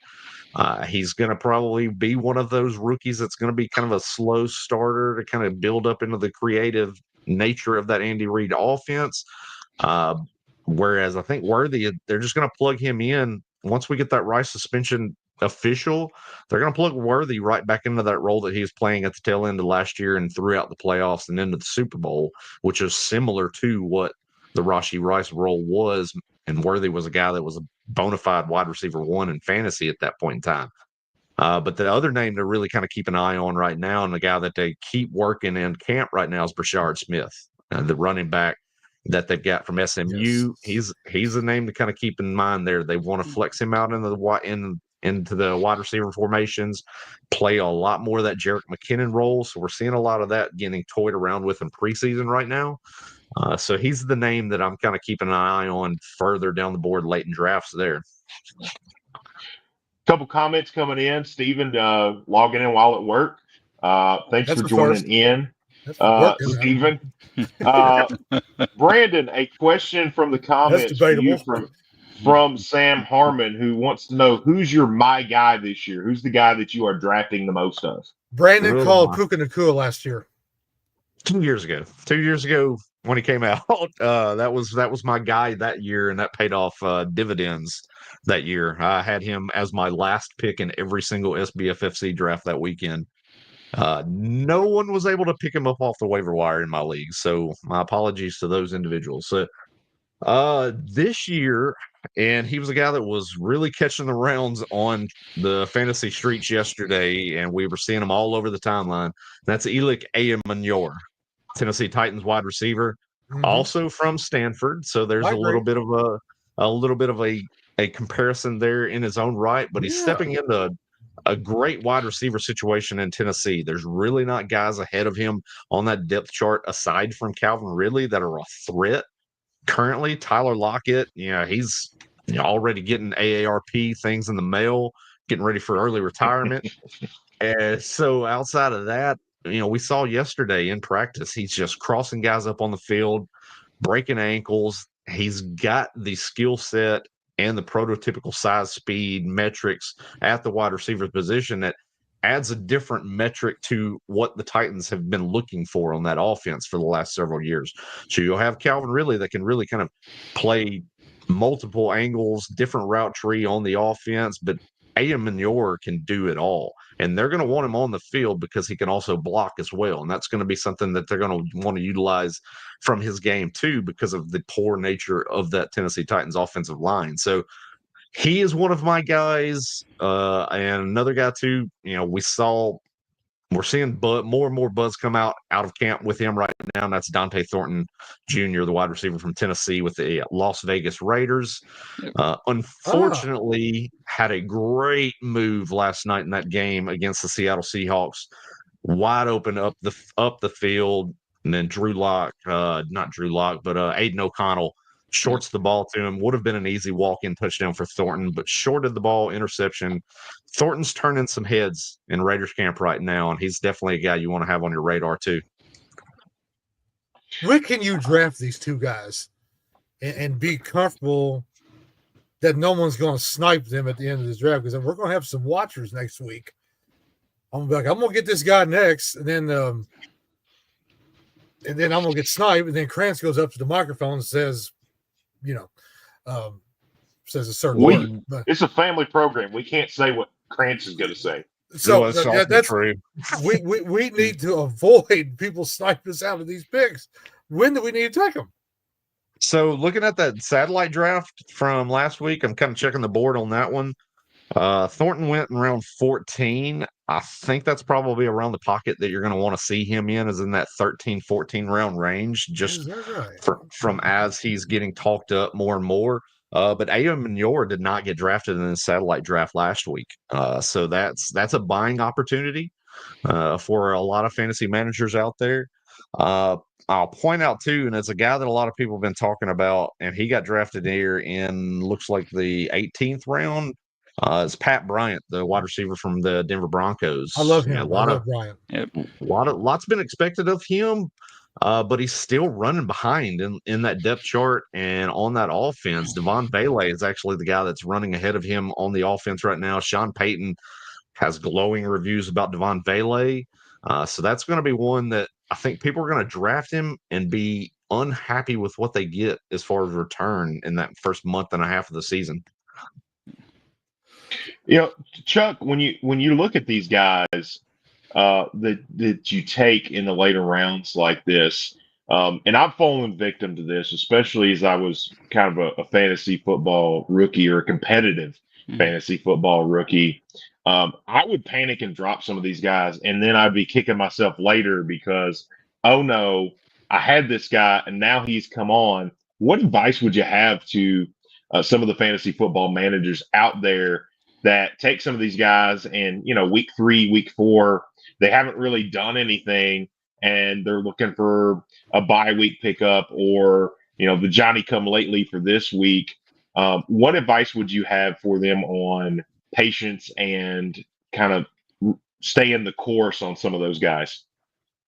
He's going to probably be one of those rookies that's going to be kind of a slow starter to kind of build up into the creative nature of that Andy Reid offense. Whereas I think Worthy, they're just going to plug him in. Once we get that Rice suspension official, they're going to plug Worthy right back into that role that he was playing at the tail end of last year and throughout the playoffs and into the Super Bowl, which is similar to what the Rashee Rice role was. And Worthy was a guy that was a bona fide wide receiver one in fantasy at that point in time. But the other name to really kind of keep an eye on right now, and the guy that they keep working in camp right now, is Brashard Smith, the running back that they've got from SMU. He's a name to kind of keep in mind there. They want to flex him out into the wide receiver formations, play a lot more of that Jerick McKinnon role. So we're seeing a lot of that getting toyed around with in preseason right now. So he's the name that I'm kind of keeping an eye on further down the board late in drafts there. Couple comments coming in. Steven logging in while at work. Thanks for joining in, Steven. Brandon, a question from the comments for you from Sam Harmon, who wants to know who's your my guy this year? Who's the guy that you are drafting the most of? Brandon called Puka Nacua last year. 2 years ago. 2 years ago when he came out, that was my guy that year, and that paid off dividends that year. I had him as my last pick in every single SBFFC draft that weekend. No one was able to pick him up off the waiver wire in my league, so my apologies to those individuals. So this year, and he was a guy that was really catching the rounds on the fantasy streets yesterday, and we were seeing him all over the timeline. That's Elik Ayamanior, Tennessee Titans wide receiver, also from Stanford. So there's a little bit of a comparison there in his own right, but he's stepping into a great wide receiver situation in Tennessee. There's really not guys ahead of him on that depth chart aside from Calvin Ridley that are a threat. Currently, Tyler Lockett, he's already getting AARP things in the mail, getting ready for early retirement. And so outside of that, we saw yesterday in practice, he's just crossing guys up on the field, breaking ankles. He's got the skill set and the prototypical size, speed metrics at the wide receiver position that adds a different metric to what the Titans have been looking for on that offense for the last several years. So you'll have Calvin Ridley that can really kind of play multiple angles, different route tree on the offense, but Ayamanior can do it all. And they're going to want him on the field because he can also block as well. And that's going to be something that they're going to want to utilize from his game too, because of the poor nature of that Tennessee Titans offensive line. So he is one of my guys. And another guy too, we're seeing more and more buzz come out of camp with him right now. And that's Dante Thornton Jr., the wide receiver from Tennessee with the Las Vegas Raiders. Unfortunately, had a great move last night in that game against the Seattle Seahawks. Wide open up the field. And then Aiden O'Connell shorts the ball to him. Would have been an easy walk-in touchdown for Thornton, but shorted the ball, interception. Thornton's turning some heads in Raiders camp right now, and he's definitely a guy you want to have on your radar too. When can you draft these two guys and be comfortable that no one's going to snipe them at the end of this draft? Because we're going to have some watchers next week. I'm going to get this guy next, and then I'm going to get sniped, and then Krantz goes up to the microphone and says, says a certain word. But it's a family program. We can't say what Krantz is going to say. So that's true. we need to avoid people sniping us out of these picks. When do we need to take them? So looking at that satellite draft from last week, I'm kind of checking the board on that one. Thornton went in round 14. I think that's probably around the pocket that you're going to want to see him in, is in that 13, 14 round range, just from as he's getting talked up more and more. But Ayamanior did not get drafted in the satellite draft last week. So that's a buying opportunity for a lot of fantasy managers out there. I'll point out too, and it's a guy that a lot of people have been talking about, and he got drafted here in looks like the 18th round. Is Pat Bryant, the wide receiver from the Denver Broncos. I love him. I love Bryant. Lots been expected of him, but he's still running behind in that depth chart and on that offense. Devon Bailey is actually the guy that's running ahead of him on the offense right now. Sean Payton has glowing reviews about Devon Bailey. So that's going to be one that I think people are going to draft him and be unhappy with what they get as far as return in that first month and a half of the season. Chuck, when you look at these guys that you take in the later rounds like this, and I've fallen victim to this, especially as I was kind of a fantasy football rookie or a competitive fantasy football rookie. I would panic and drop some of these guys, and then I'd be kicking myself later because, oh no, I had this guy and now he's come on. What advice would you have to some of the fantasy football managers out there that take some of these guys and, week 3, week 4, they haven't really done anything and they're looking for a bye week pickup or, the Johnny come lately for this week. What advice would you have for them on patience and kind of staying the course on some of those guys?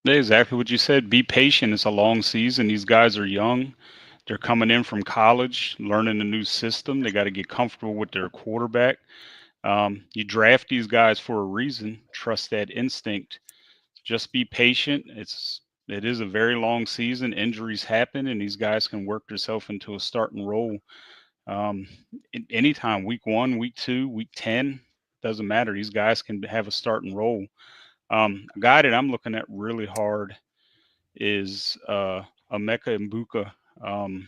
Exactly what you said. Be patient. It's a long season. These guys are young. They're coming in from college, learning a new system. They got to get comfortable with their quarterback. You draft these guys for a reason. Trust that instinct. Just be patient. It is a very long season. Injuries happen, and these guys can work themselves into a starting role. Anytime, week 1, week 2, week 10, doesn't matter. These guys can have a starting role. A guy that I'm looking at really hard is Emeka Mbuka. Love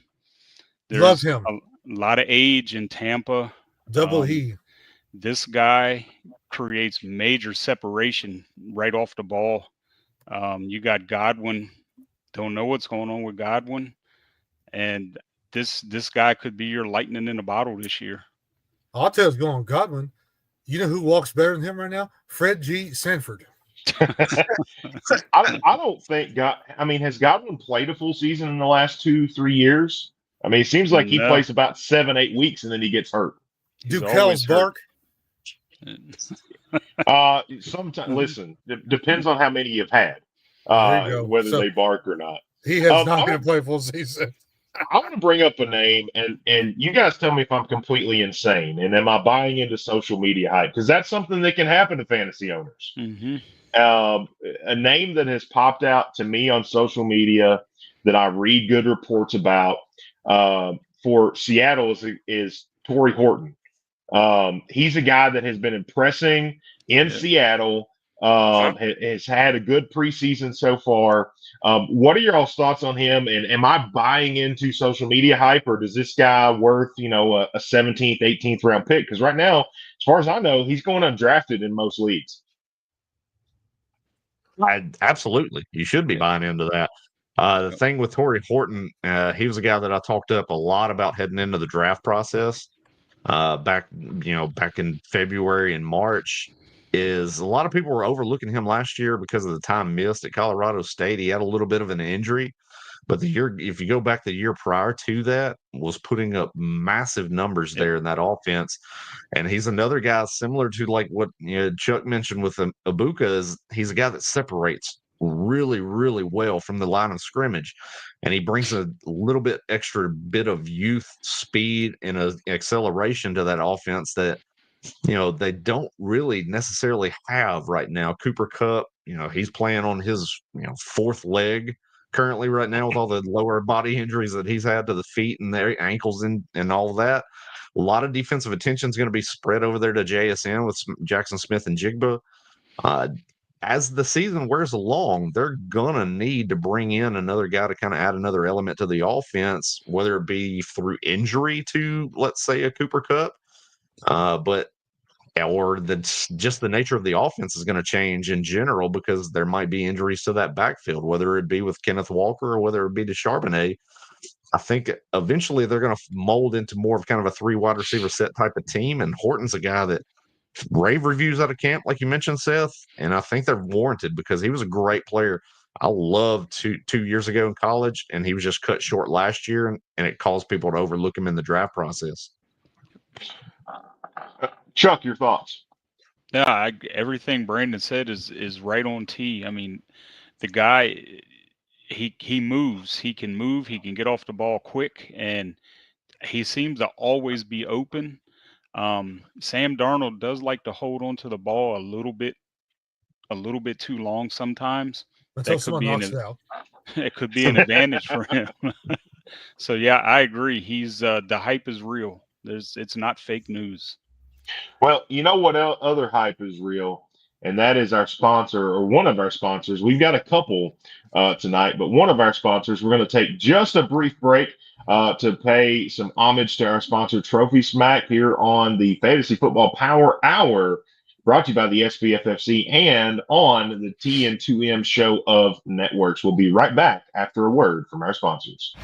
There's him. a lot of age in Tampa. Double E. This guy creates major separation right off the ball. You got Godwin. Don't know what's going on with Godwin, and this guy could be your lightning in a bottle this year. I'll tell you what's going on, Godwin. You know who walks better than him right now? Fred G. Sanford. I don't think has Godwin played a full season in the last 2-3 years? I mean, it seems like he plays about 7-8 weeks and then he gets hurt. Dukel's bark. Sometimes, listen, it depends on how many you've had, whether they bark or not. He has not been a play full season. I want to bring up a name, and you guys tell me if I'm completely insane, and am I buying into social media hype? Because that's something that can happen to fantasy owners. Mm-hmm. A name that has popped out to me on social media that I read good reports about for Seattle is Torrey Horton. He's a guy that has been impressing in Seattle. Has had a good preseason so far. What are your all's thoughts on him? And am I buying into social media hype, or does this guy worth a 17th, 18th round pick? Because right now, as far as I know, he's going undrafted in most leagues. Absolutely, you should be buying into that. The thing with Torrey Horton, he was a guy that I talked up a lot about heading into the draft process. Back in February and March, is a lot of people were overlooking him last year because of the time missed at Colorado State. He had a little bit of an injury, but if you go back the year prior to that, was putting up massive numbers there in that offense. And he's another guy similar to like what Chuck mentioned with Ibuka, is he's a guy that separates really, really well from the line of scrimmage, and he brings a little bit extra bit of youth, speed, and an acceleration to that offense that they don't really necessarily have right now. Cooper Kupp, he's playing on his fourth leg currently right now with all the lower body injuries that he's had to the feet and their ankles and all of that. A lot of defensive attention is going to be spread over there to JSN with Jackson Smith and Jigba. As the season wears along, they're going to need to bring in another guy to kind of add another element to the offense, whether it be through injury to, let's say, a Cooper Kupp, or just the nature of the offense is going to change in general because there might be injuries to that backfield, whether it be with Kenneth Walker or whether it be to Charbonnet. I think eventually they're going to mold into more of kind of a 3 wide receiver set type of team, and Horton's a guy that rave reviews out of camp, like you mentioned, Seth, and I think they're warranted because he was a great player. I loved 2 years ago in college, and he was just cut short last year, and it caused people to overlook him in the draft process. Chuck, your thoughts? Yeah, everything Brandon said is right on tee. I mean, the guy, he moves. He can move. He can get off the ball quick, and he seems to always be open. Sam Darnold does like to hold on to the ball a little bit too long sometimes. Until someone knocks it out. It could be an advantage for him. So yeah, I agree. He's the hype is real. It's not fake news. Well, you know what other hype is real, and that is our sponsor, or one of our sponsors. We've got a couple tonight, but one of our sponsors, we're going to take just a brief break to pay some homage to our sponsor, Trophy Smack, here on the Fantasy Football Power Hour brought to you by the SBFFC and on the TN2M show of networks. We'll be right back after a word from our sponsors.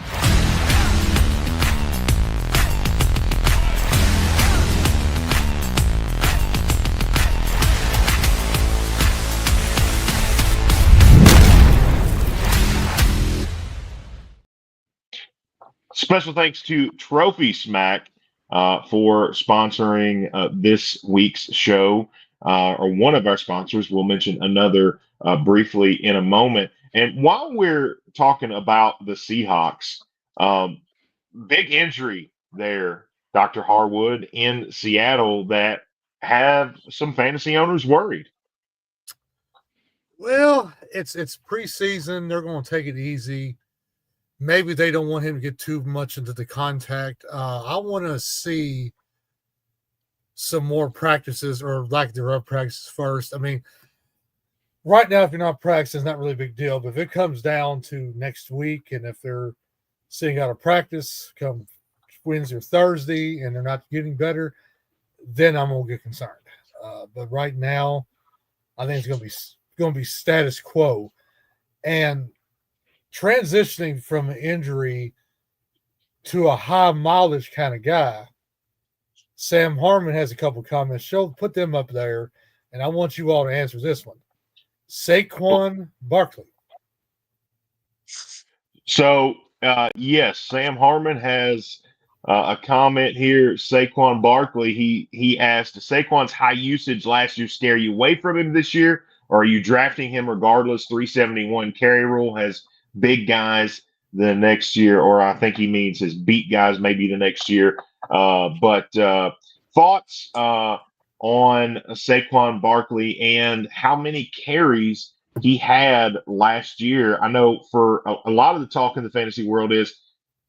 Special thanks to Trophy Smack for sponsoring this week's show, or one of our sponsors. We'll mention another briefly in a moment. And while we're talking about the Seahawks, big injury there, Dr. Harwood, in Seattle that have some fantasy owners worried. Well, it's preseason. They're going to take it easy. Maybe they don't want him to get too much into the contact. I want to see some more practices or lack thereof practices first. I mean, right now, if you're not practicing, it's not really a big deal. But if it comes down to next week and if they're sitting out of practice come Wednesday or Thursday and they're not getting better, then I'm going to get concerned. But right now, I think it's going to be status quo. And transitioning from an injury to a high mileage kind of guy, Sam Harmon has a couple comments. Put them up there, and I want you all to answer this one. Saquon Barkley. So, yes, Sam Harmon has a comment here. Saquon Barkley, he asked, "Does Saquon's high usage last year scare you away from him this year, or are you drafting him regardless? 371 carry rule has big guys the next year," or I think he means his beat guys maybe the next year. But thoughts on Saquon Barkley and how many carries he had last year? I know for a lot of the talk in the fantasy world is,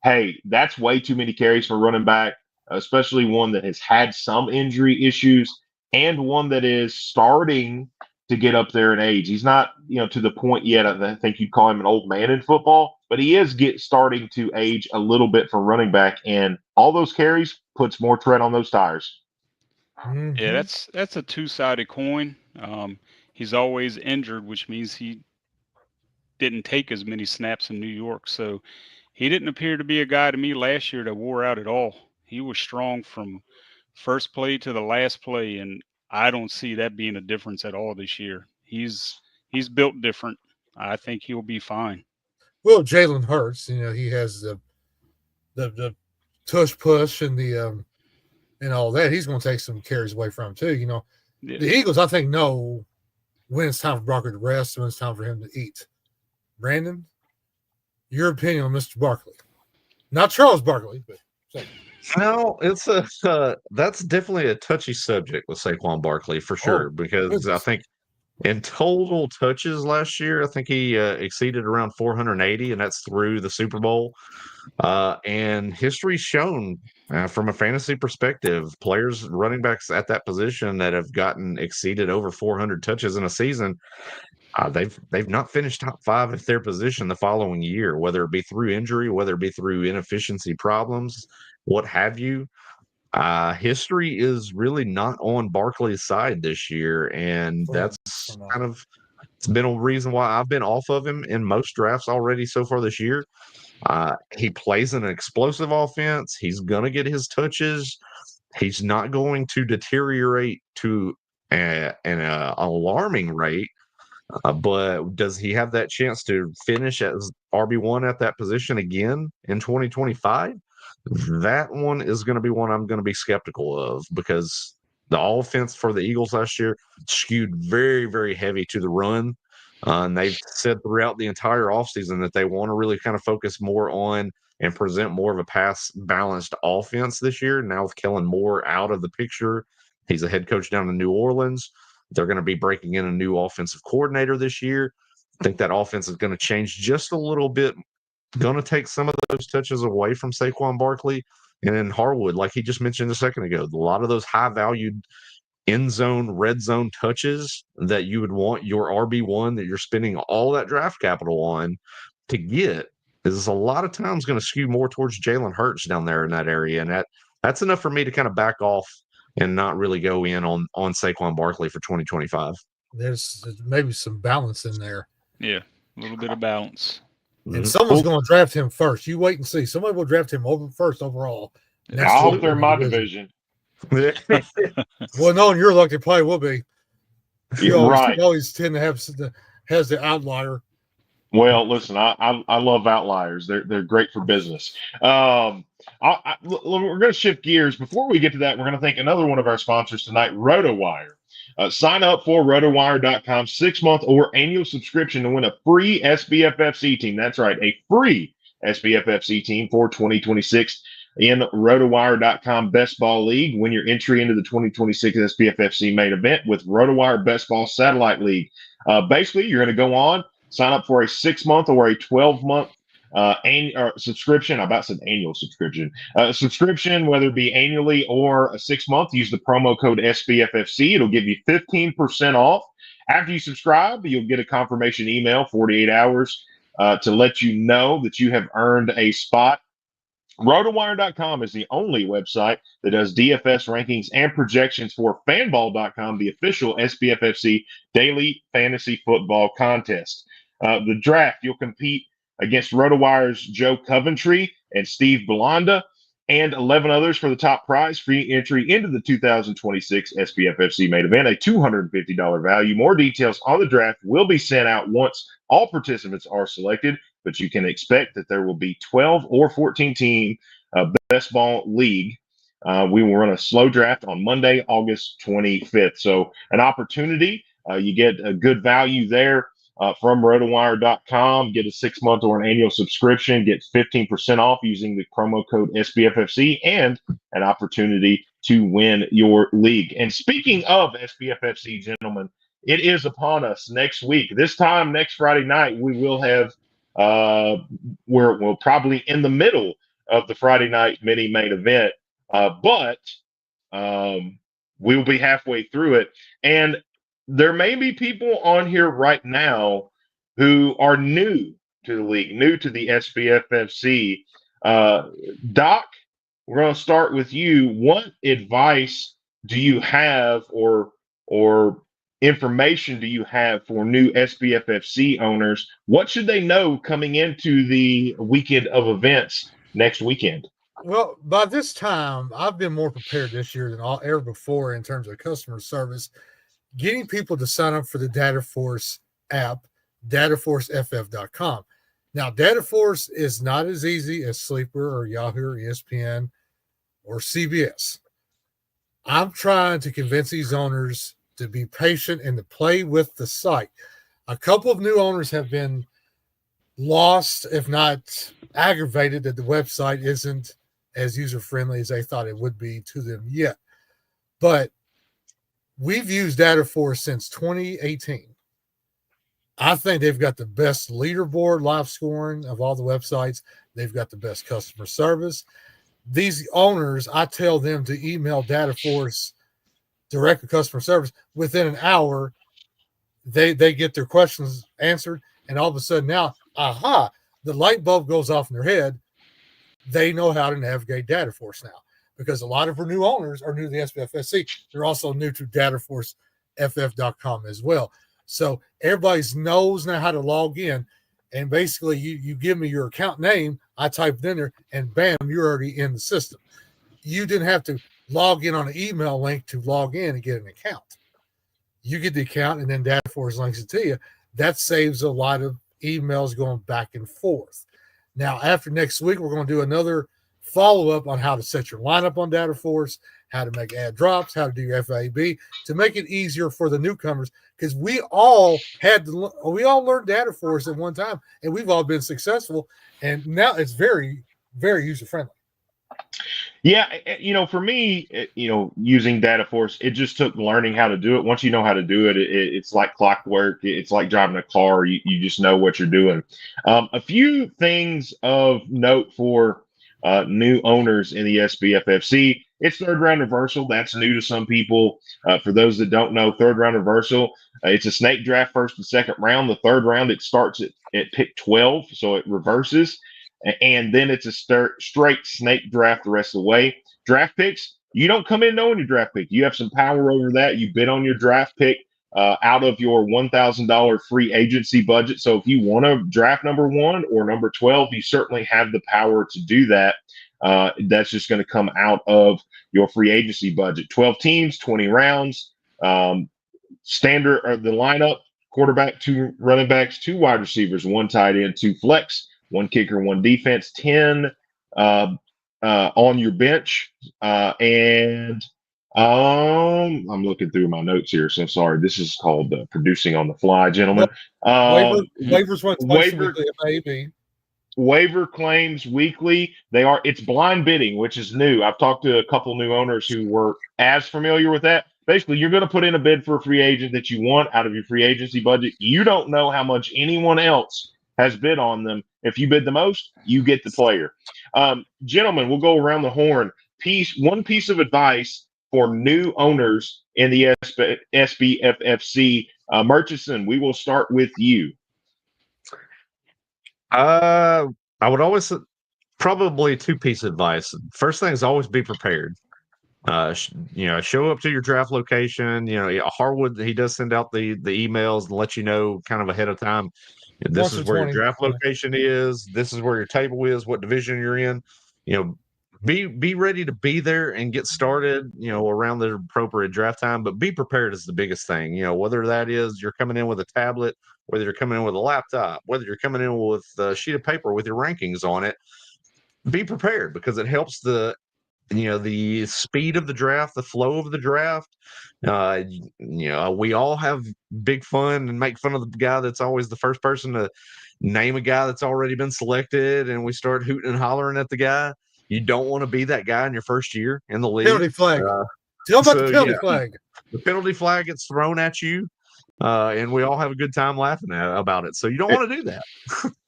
hey, that's way too many carries for running back, especially one that has had some injury issues and one that is starting to get up there in age. He's not, to the point yet. I think you'd call him an old man in football, but he is starting to age a little bit for running back, and all those carries puts more tread on those tires. Mm-hmm. Yeah, that's a two-sided coin. He's always injured, which means he didn't take as many snaps in New York. So he didn't appear to be a guy to me last year that wore out at all. He was strong from first play to the last play, and I don't see that being a difference at all this year. He's built different. I think he'll be fine. Well, Jalen Hurts, he has the tush push and the and all that. He's going to take some carries away from him too. Yeah. The Eagles, I think, know when it's time for Barkley to rest, when it's time for him to eat. Brandon, your opinion on Mr. Barkley? Not Charles Barkley, but no, it's that's definitely a touchy subject with Saquon Barkley for sure, because I think in total touches last year, I think he exceeded around 480, and that's through the Super Bowl. And history's shown from a fantasy perspective, players, running backs at that position that have gotten exceeded over 400 touches in a season, they've not finished top 5 at their position the following year, whether it be through injury, whether it be through inefficiency problems, what have you. History is really not on Barkley's side this year, and that's kind of, it's been a reason why I've been off of him in most drafts already so far this year. He plays in an explosive offense. He's going to get his touches. He's not going to deteriorate to an alarming rate. But does he have that chance to finish as RB1 at that position again in 2025? That one is going to be one I'm going to be skeptical of, because the offense for the Eagles last year skewed very, very heavy to the run. And they've said throughout the entire offseason that they want to really kind of focus more on and present more of a pass-balanced offense this year. Now with Kellen Moore out of the picture, he's a head coach down in New Orleans. They're going to be breaking in a new offensive coordinator this year. I think that offense is going to change just a little bit. Going to take some of those touches away from Saquon Barkley. And then Harwood, like he just mentioned a second ago, a lot of those high-valued end zone, red zone touches that you would want your RB1 that you're spending all that draft capital on to get is a lot of times going to skew more towards Jalen Hurts down there in that area. And that's enough for me to kind of back off and not really go in on Saquon Barkley for 2025. There's maybe some balance in there. Yeah, a little bit of balance. And someone's going to draft him first. You wait and see. Somebody will draft him first overall. I hope they're in my division. Well, knowing your luck, they probably will be. You always tend to have has the outlier. Well, listen, I love outliers. They're great for business. We're going to shift gears. Before we get to that, we're going to thank another one of our sponsors tonight, RotoWire. Sign up for RotoWire.com 6-month or annual subscription to win a free SBFFC team. That's right, a free SBFFC team for 2026 in RotoWire.com Best Ball League. Win your entry into the 2026 SBFFC main event with RotoWire Best Ball Satellite League. Basically, you're going to go on, sign up for a 6-month or a 12-month subscription. I about said annual subscription. Subscription, whether it be annually or a 6-month, use the promo code SBFFC. It'll give you 15% off. After you subscribe, you'll get a confirmation email 48 hours to let you know that you have earned a spot. RotoWire.com is the only website that does DFS rankings and projections for Fanball.com, the official SBFFC daily fantasy football contest. The draft, you'll compete against RotoWire's Joe Coventry and Steve Belanda and 11 others for the top prize. Free entry into the 2026 SBFFC main event, a $250 value. More details on the draft will be sent out once all participants are selected, but you can expect that there will be 12 or 14 team best ball league. We will run a slow draft on Monday, August 25th. So an opportunity, you get a good value there. From rotowire.com, get a 6-month or an annual subscription, get 15% off using the promo code SBFFC, and an opportunity to win your league. And speaking of SBFFC, gentlemen, it is upon us next week. This time next Friday night, we will have we're probably in the middle of the Friday night mini main event, but we will be halfway through it. And there may be people on here right now who are new to the league, new to the SBFFC. Doc, we're going to start with you. What advice do you have or information do you have for new SBFFC owners? What should they know coming into the weekend of events next weekend? Well, by this time, I've been more prepared this year than ever before in terms of customer service. Getting people to sign up for the DataForce app, dataforceff.com. Now, DataForce is not as easy as Sleeper or Yahoo or ESPN or CBS. I'm trying to convince these owners to be patient and to play with the site. A couple of new owners have been lost, if not aggravated, that the website isn't as user-friendly as they thought it would be to them yet. But we've used DataForce since 2018. I think they've got the best leaderboard live scoring of all the websites. They've got the best customer service. These owners, I tell them to email DataForce direct to customer service. Within an hour, they get their questions answered, and all of a sudden now, the light bulb goes off in their head. They know how to navigate DataForce now. Because a lot of our new owners are new to the SBFFC. They're also new to dataforceff.com as well. So everybody knows now how to log in. And basically, you give me your account name, I type it in there, and bam, you're already in the system. You didn't have to log in on an email link to log in and get an account. You get the account, and then DataForce links it to you. That saves a lot of emails going back and forth. Now, after next week, we're going to do another follow-up on how to set your lineup on DataForce, how to make ad drops, how to do your FAB to make it easier for the newcomers, because we all learned DataForce at one time, and we've all been successful, and now it's very, very user-friendly. Yeah, for me, using DataForce, it just took learning how to do it. Once you know how to do it, it's like clockwork. It's like driving a car. You just know what you're doing. A few things of note for new owners in the SBFFC. It's third round reversal. That's new to some people. For those that don't know, third round reversal, it's a snake draft first and second round. The third round, it starts at pick 12, so it reverses. And then it's a straight snake draft the rest of the way. Draft picks, you don't come in knowing your draft pick. You have some power over that. You bid on your draft pick out of your $1,000 free agency budget. So if you want to draft number 1 or number 12, you certainly have the power to do that. That's just going to come out of your free agency budget. 12 teams, 20 rounds. Standard or the lineup: quarterback, 2 running backs, 2 wide receivers, 1 tight end, 2 flex, 1 kicker, 1 defense, 10 on your bench, and I'm looking through my notes here, so sorry. This is called producing on the fly, gentlemen. Waivers went twice waiver, maybe. Waiver claims weekly. It's blind bidding, which is new. I've talked to a couple new owners who were as familiar with that. Basically, you're going to put in a bid for a free agent that you want out of your free agency budget. You don't know how much anyone else has bid on them. If you bid the most, you get the player. Gentlemen, we'll go around the horn. One piece of advice for new owners in the SBFFC. Murchison, we will start with you. I would always probably 2 pieces of advice. First thing is always be prepared. Show up to your draft location. Harwood, he does send out the emails and let you know kind of ahead of time. This is where your draft location is. This is where your table is. What division you're in. Be ready to be there and get started. Around the appropriate draft time. But be prepared is the biggest thing. Whether that is you're coming in with a tablet, whether you're coming in with a laptop, whether you're coming in with a sheet of paper with your rankings on it. Be prepared because it helps the speed of the draft, the flow of the draft. We all have big fun and make fun of the guy that's always the first person to name a guy that's already been selected, and we start hooting and hollering at the guy. You don't want to be that guy in your first year in the league. Penalty flag. Tell about the penalty flag. The penalty flag gets thrown at you, and we all have a good time laughing about it. So you don't want to do that.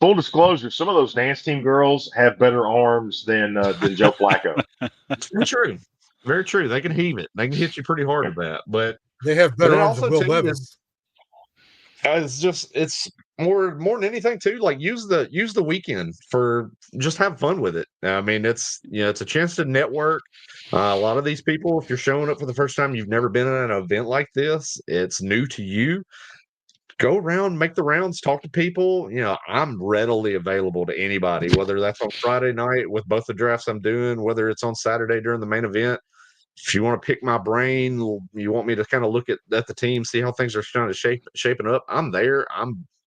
Full disclosure: some of those dance team girls have better arms than Joe Flacco. Very true. Very true. They can heave it. They can hit you pretty hard with that. But they have better arms than Will Levis. It's more than anything too. Like use the weekend for just have fun with it. I mean, it's a chance to network. A lot of these people, if you're showing up for the first time, you've never been at an event like this. It's new to you. Go around, make the rounds, talk to people. I'm readily available to anybody, whether that's on Friday night with both the drafts I'm doing, whether it's on Saturday during the main event. If you want to pick my brain, you want me to kind of look at the team, see how things are starting to shaping up, I'm there.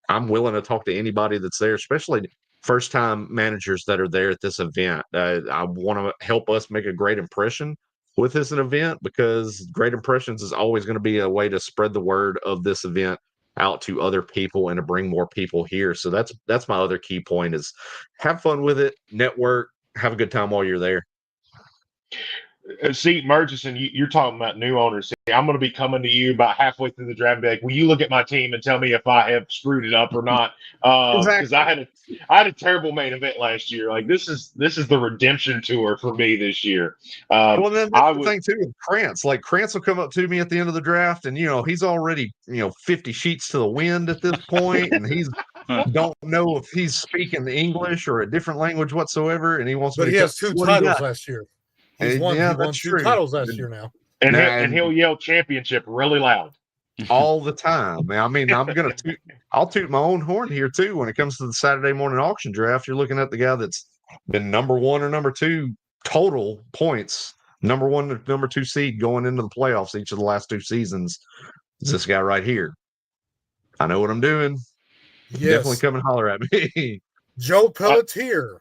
I'm willing to talk to anybody that's there, especially first-time managers that are there at this event. I want to help us make a great impression with this event because great impressions is always going to be a way to spread the word of this event out to other people and to bring more people here. So that's my other key point is have fun with it, network, have a good time while you're there. See, Murchison, you're talking about new owners. See, I'm going to be coming to you about halfway through the draft and be like, will you look at my team and tell me if I have screwed it up or not? Because I had a terrible main event last year. Like this is the redemption tour for me this year. Well, then that's the thing too with Krantz. Like Krantz will come up to me at the end of the draft, and he's already 50 sheets to the wind at this point, and he's don't know if he's speaking English or a different language whatsoever, and he wants. But he has 2 titles last year. He won 2 titles last year now. And he'll yell championship really loud. All the time. I mean, I'll toot my own horn here too when it comes to the Saturday morning auction draft. You're looking at the guy that's been number 1 or number 2 total points, number 1 to number 2 seed going into the playoffs each of the last 2 seasons. It's this guy right here. I know what I'm doing. Yes. Definitely come and holler at me. Joe Pelletier.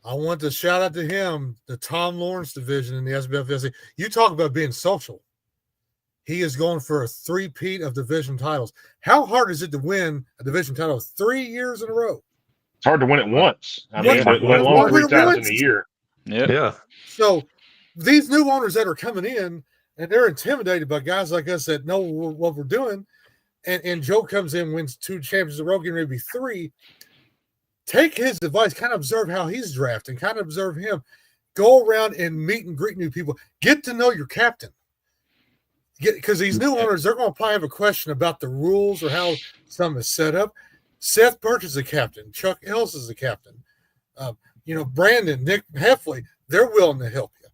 I want to shout out to him, the Tom Lawrence division in the SBFFC. You talk about being social. He is going for a 3-peat of division titles. How hard is it to win a division title 3 years in a row? It's hard to win it once. I mean, let alone 3 times in a year. Yeah. So these new owners that are coming in, and they're intimidated by guys like us that know what we're doing, and Joe comes in, wins 2 champions in a row, getting ready to be 3. Take his advice, kind of observe how he's drafting, kind of observe him. Go around and meet and greet new people. Get to know your captain. Because these new owners, they're going to probably have a question about the rules or how something is set up. Seth Birch is the captain. Chuck Ells is the captain. Brandon, Nick Heffley, they're willing to help you.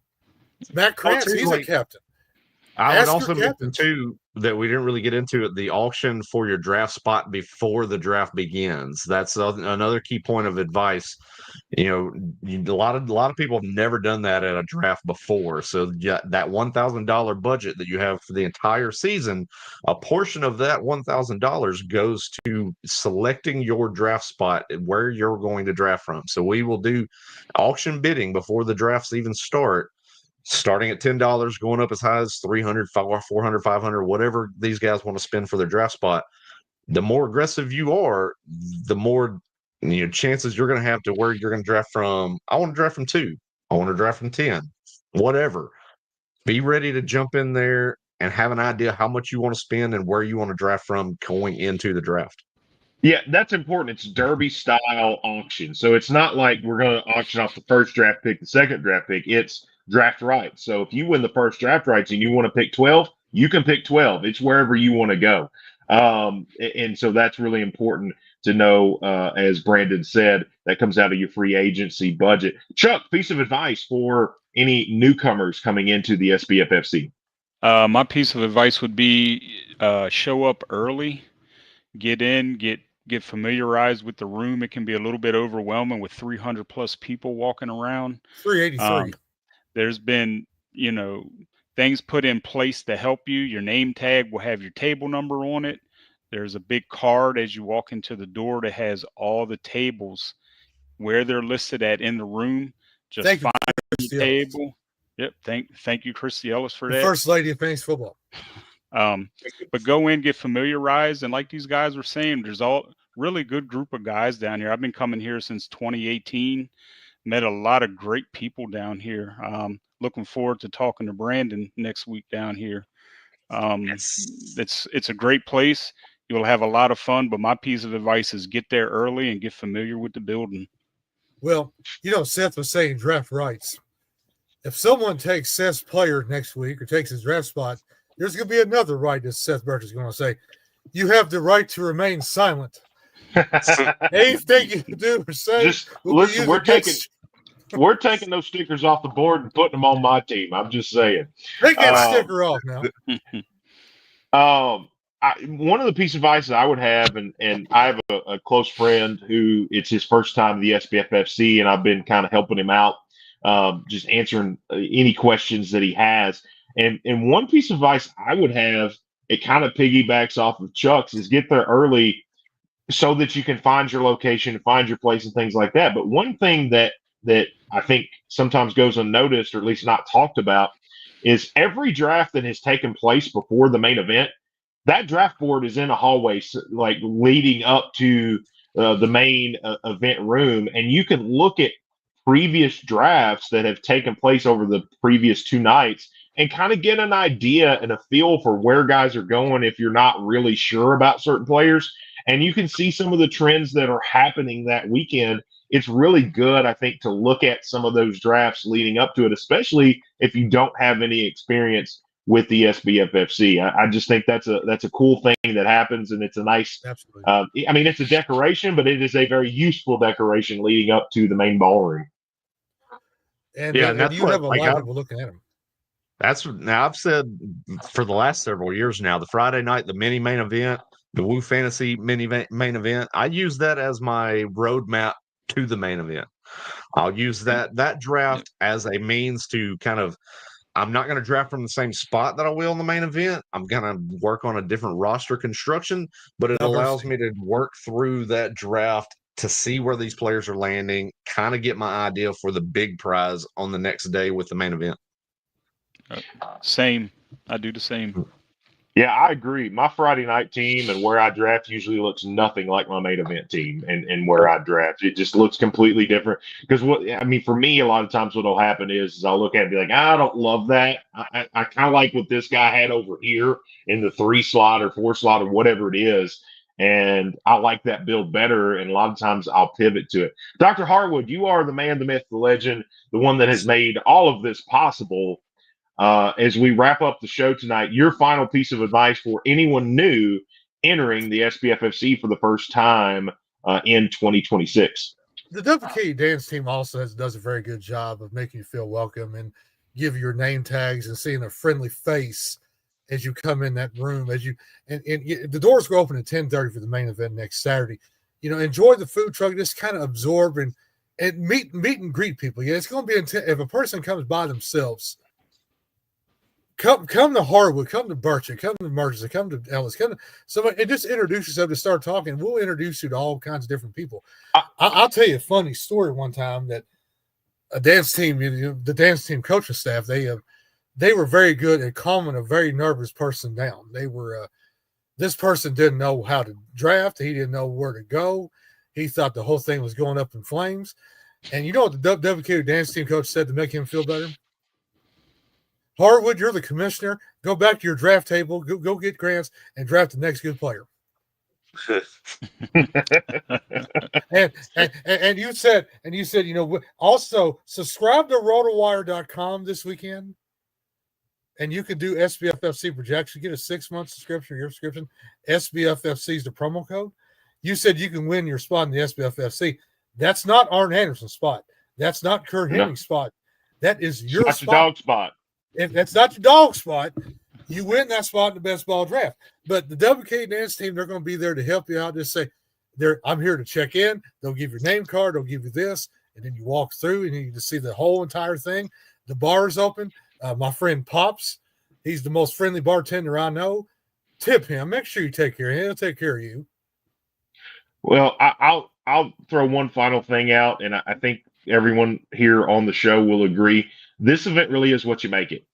Matt Krantz, he's a captain. I would Ask also your mention, captains. too, that we didn't really get into it, the auction for your draft spot before the draft begins. That's another key point of advice. A lot of people have never done that at a draft before. So yeah, that $1,000 budget that you have for the entire season, a portion of that $1,000 goes to selecting your draft spot where you're going to draft from. So we will do auction bidding before the drafts even start, starting at $10, going up as high as $300, $400, $500, whatever these guys want to spend for their draft spot. The more aggressive you are, the more chances you're going to have to where you're going to draft from. I want to draft from 2. I want to draft from 10, whatever. Be ready to jump in there and have an idea how much you want to spend and where you want to draft from going into the draft. Yeah, that's important. It's derby style auction. So it's not like we're going to auction off the first draft pick, the second draft pick. It's draft rights. So if you win the first draft rights and you want to pick 12, you can pick 12. It's wherever you want to go. And so that's really important to know. As Brandon said, that comes out of your free agency budget. Chuck, piece of advice for any newcomers coming into the SBFFC. My piece of advice would be show up early, get in, get familiarized with the room. It can be a little bit overwhelming with 300 plus people walking around. 383. There's been, things put in place to help you. Your name tag will have your table number on it. There's a big card as you walk into the door that has all the tables where they're listed at in the room. Just find your table. Yep. Thank you, Christy Ellis, for that. First lady of fantasy football. But go in, get familiarized, and like these guys were saying, there's all really good group of guys down here. I've been coming here since 2018. Met a lot of great people down here. Looking forward to talking to Brandon next week down here. It's a great place. You'll have a lot of fun, but my piece of advice is get there early and get familiar with the building. Well, Seth was saying draft rights. If someone takes Seth's player next week or takes his draft spot, there's going to be another right that Seth Burke is going to say, you have the right to remain silent. Anything you do or say. Just listen, we're taking those stickers off the board and putting them on my team. I'm just saying. Take that sticker off now. One of the pieces of advice that I would have, and I have a close friend who it's his first time to the SBFFC, and I've been kind of helping him out, just answering any questions that he has. And one piece of advice I would have, it kind of piggybacks off of Chuck's, is get there early so that you can find your location, find your place, and things like that. But one thing that I think sometimes goes unnoticed, or at least not talked about, is every draft that has taken place before the main event, that draft board is in a hallway, like leading up to the main event room, and you can look at previous drafts that have taken place over the previous 2 nights and kind of get an idea and a feel for where guys are going if you're not really sure about certain players. And you can see some of the trends that are happening that weekend. It's really good, I think, to look at some of those drafts leading up to it, especially if you don't have any experience with the SBFFC. I just think that's a cool thing that happens, and it's a nice. Absolutely. It's a decoration, but it is a very useful decoration leading up to the main ballroom. And you have a lot of people looking at them. Now I've said for the last several years now, the Friday night, the mini main event, the Woo Fantasy mini main event, I use that as my roadmap to the main event. I'll use that draft as a means to kind of, I'm not going to draft from the same spot that I will in the main event. I'm going to work on a different roster construction, but it allows me to work through that draft to see where these players are landing, kind of get my idea for the big prize on the next day with the main event. Same. I do the same. Yeah, I agree. My Friday night team and where I draft usually looks nothing like my main event team and where I draft. It just looks completely different. Because for me, a lot of times what will happen is I'll look at it and be like, I don't love that. I kind of like what this guy had over here in the 3 slot or 4 slot or whatever it is. And I like that build better. And a lot of times I'll pivot to it. Dr. Harwood, you are the man, the myth, the legend, the one that has made all of this possible. As we wrap up the show tonight, your final piece of advice for anyone new entering the SBFFC for the first time in 2026. The WK dance team also does a very good job of making you feel welcome. And give your name tags and seeing a friendly face as you come in that room, and the doors go open at 10:30 for the main event next Saturday. Enjoy the food truck, just kind of absorb and meet and greet people. Yeah, it's going to be intense. If a person comes by themselves, come to Harwood, come to Birchett, come to Murchison, come to Ellis, come to somebody, and just introduce yourself to start talking. We'll introduce you to all kinds of different people. I'll tell you a funny story one time that a dance team, the dance team coaching staff, they were very good at calming a very nervous person down. They were this person didn't know how to draft. He didn't know where to go. He thought the whole thing was going up in flames. And you know what the WKU dance team coach said to make him feel better? Harwood, you're the commissioner. Go back to your draft table. Go get grants and draft the next good player. and you said, also subscribe to rotowire.com this weekend, and you can do SBFFC projection. Get a 6-month subscription, your subscription. SBFFC is the promo code. You said you can win your spot in the SBFFC. That's not Arn Anderson's spot. That's not Kurt Henry's spot. That is your spot. Your dog spot. If that's not your dog spot, you win that spot in the best ball draft. But the WK dance team, they're going to be there to help you out. Just say, I'm here to check in. They'll give your name card. They'll give you this. And then you walk through and you just see the whole entire thing. The bar is open. My friend Pops, he's the most friendly bartender I know. Tip him. Make sure you take care of him. He'll take care of you. Well, I'll throw one final thing out, and I think everyone here on the show will agree. This event really is what you make it.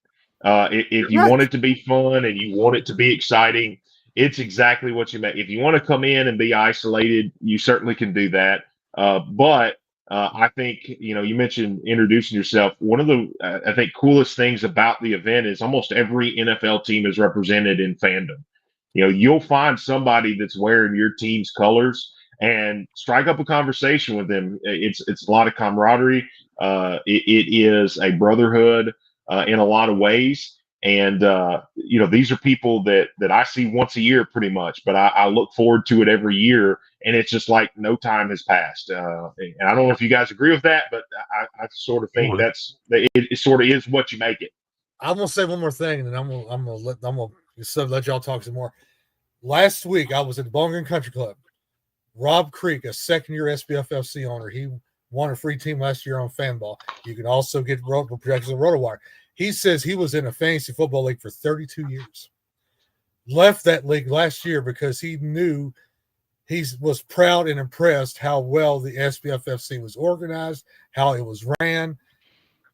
If you want it to be fun and you want it to be exciting, it's exactly what you make. If you want to come in and be isolated, you certainly can do that. But I think, you mentioned introducing yourself. One of the, I think, coolest things about the event is almost every NFL team is represented in fandom. You'll find somebody that's wearing your team's colors and strike up a conversation with them. It's a lot of camaraderie. It is a brotherhood in a lot of ways. And, these are people that I see once a year pretty much, but I look forward to it every year. And it's just like no time has passed. And I don't know if you guys agree with that, but I sort of think it sort of is what you make it. I'm going to say one more thing, and then I'm going to let y'all talk some more. Last week, I was at the Bowling Green Country Club. Rob Creek, a second-year SBFFC owner, he won a free team last year on Fanball. You can also get projections on RotoWire. He says he was in a fantasy football league for 32 years. Left that league last year because he knew he was proud and impressed how well the SBFFC was organized, how it was ran,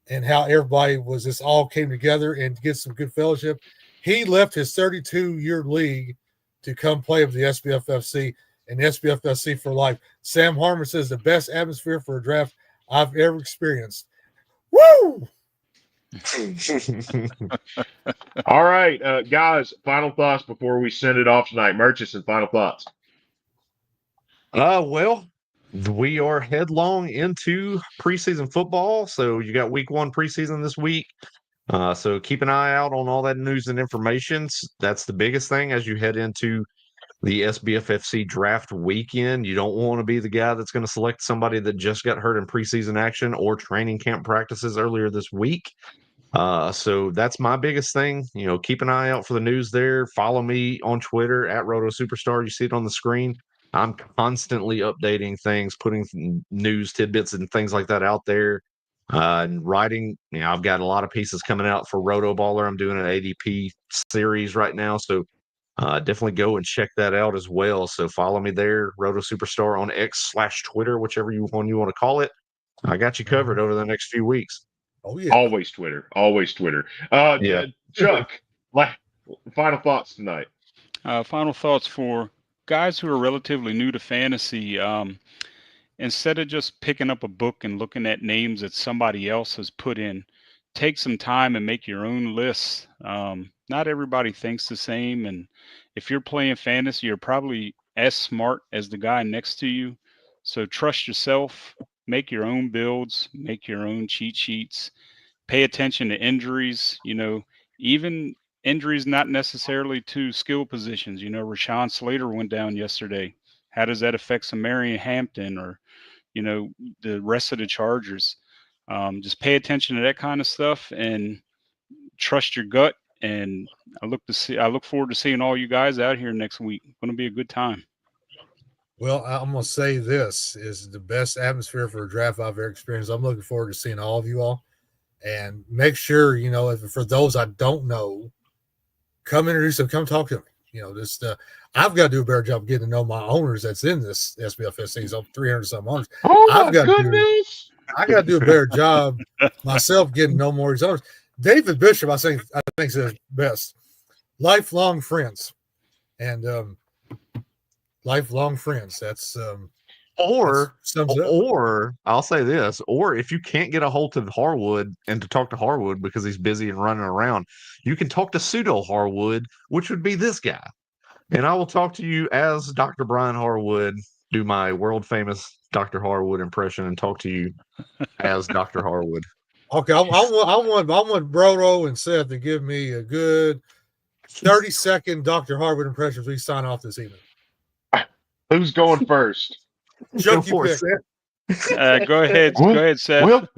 and how everybody just all came together and get some good fellowship. He left his 32-year league to come play with the SBFFC and SBFFC for life. Sam Harmon says the best atmosphere for a draft I've ever experienced. Woo! All right, guys, final thoughts before we send it off tonight. Murchison, final thoughts. Well, we are headlong into preseason football. So you got week 1 preseason this week. So keep an eye out on all that news and information. That's the biggest thing as you head into the SBFFC draft weekend. You don't want to be the guy that's going to select somebody that just got hurt in preseason action or training camp practices earlier this week. So that's my biggest thing. Keep an eye out for the news there. Follow me on Twitter at Roto Superstar. You see it on the screen. I'm constantly updating things, putting news tidbits and things like that out there. And writing, I've got a lot of pieces coming out for Roto Baller. I'm doing an ADP series right now. So definitely go and check that out as well. So follow me there, Roto Superstar on X/Twitter, whichever one you want to call it. I got you covered over the next few weeks. Oh yeah, always Twitter. Yeah, Chuck. Final thoughts tonight. Final thoughts for guys who are relatively new to fantasy. Instead of just picking up a book and looking at names that somebody else has put in, take some time and make your own lists. Not everybody thinks the same. And if you're playing fantasy, you're probably as smart as the guy next to you. So trust yourself, make your own builds, make your own cheat sheets, pay attention to injuries, even injuries not necessarily to skill positions. Rashawn Slater went down yesterday. How does that affect some Marion Hampton or, the rest of the Chargers? Just pay attention to that kind of stuff and trust your gut. And I look forward to seeing all you guys out here next week. It's going to be a good time. Well, I'm going to say this is the best atmosphere for a draft I've ever experienced. I'm looking forward to seeing all of you all. And make sure, if for those I don't know, come introduce them, come talk to me. I've got to do a better job getting to know my owners that's in this SBFFC. It's over 300 some owners. Oh I've my got goodness! I got to do a better job myself getting to know more of these owners. David Bishop, I think says best. Lifelong friends, and lifelong friends. That's Or sums it up. or I'll say this, or if you can't get a hold of Harwood and to talk to Harwood because he's busy and running around, you can talk to pseudo Harwood, which would be this guy. And I will talk to you as Dr. Brian Harwood, do my world famous Dr. Harwood impression and talk to you as Dr. Harwood. Okay, I want Brodo and Seth to give me a good 30-second Dr. Harwood impression as we sign off this evening. Who's going first? Chuck, you pick. Go ahead. Go ahead, Seth. Well,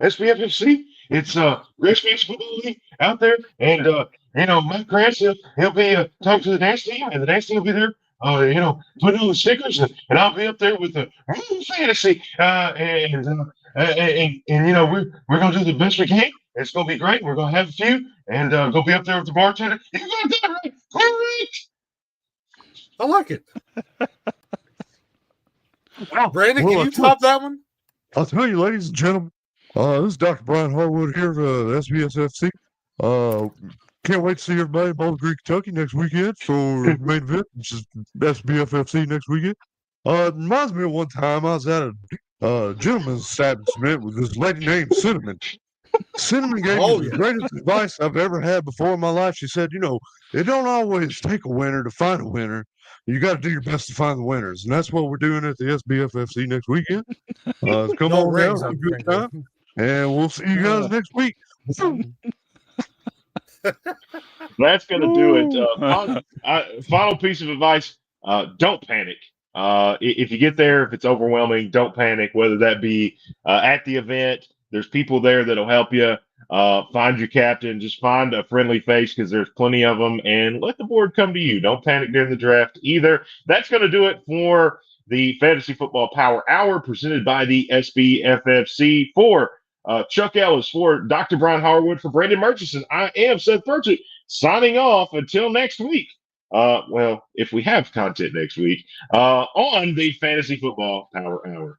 SBFFC, it's Redskins football league out there, and Mike Krantz, he'll be talking to the dance team, and the dance team will be there, putting on the stickers, and I'll be up there with the fantasy, and we're gonna do the best we can. It's gonna be great. We're gonna have a few, and go be up there with the bartender. You got that right? All right. I like it. Brandon, can you top that one? I'll tell you, ladies and gentlemen, this is Dr. Brian Harwood here for the SBSFC. Can't wait to see everybody in Bowling Green, Kentucky next weekend for the main event, which is SBFFC next weekend. It reminds me of one time I was at a gentleman's establishment with this lady named Cinnamon. Cinnamon gave me the greatest advice I've ever had before in my life. She said, it don't always take a winner to find a winner. You got to do your best to find the winners. And that's what we're doing at the SBFFC next weekend. Come on down, have a good time. And we'll see you guys next week. That's going to do it. Final piece of advice, don't panic. If you get there, if it's overwhelming, don't panic, whether that be at the event. There's people there that'll help you. Find your captain. Just find a friendly face because there's plenty of them, and let the board come to you. Don't panic during the draft either. That's going to do it for the Fantasy Football Power Hour presented by the SBFFC. For Chuck Ellis, for Dr. Brian Harwood, for Brandon Murchison, I am Seth Burchett signing off until next week. If we have content next week on the Fantasy Football Power Hour.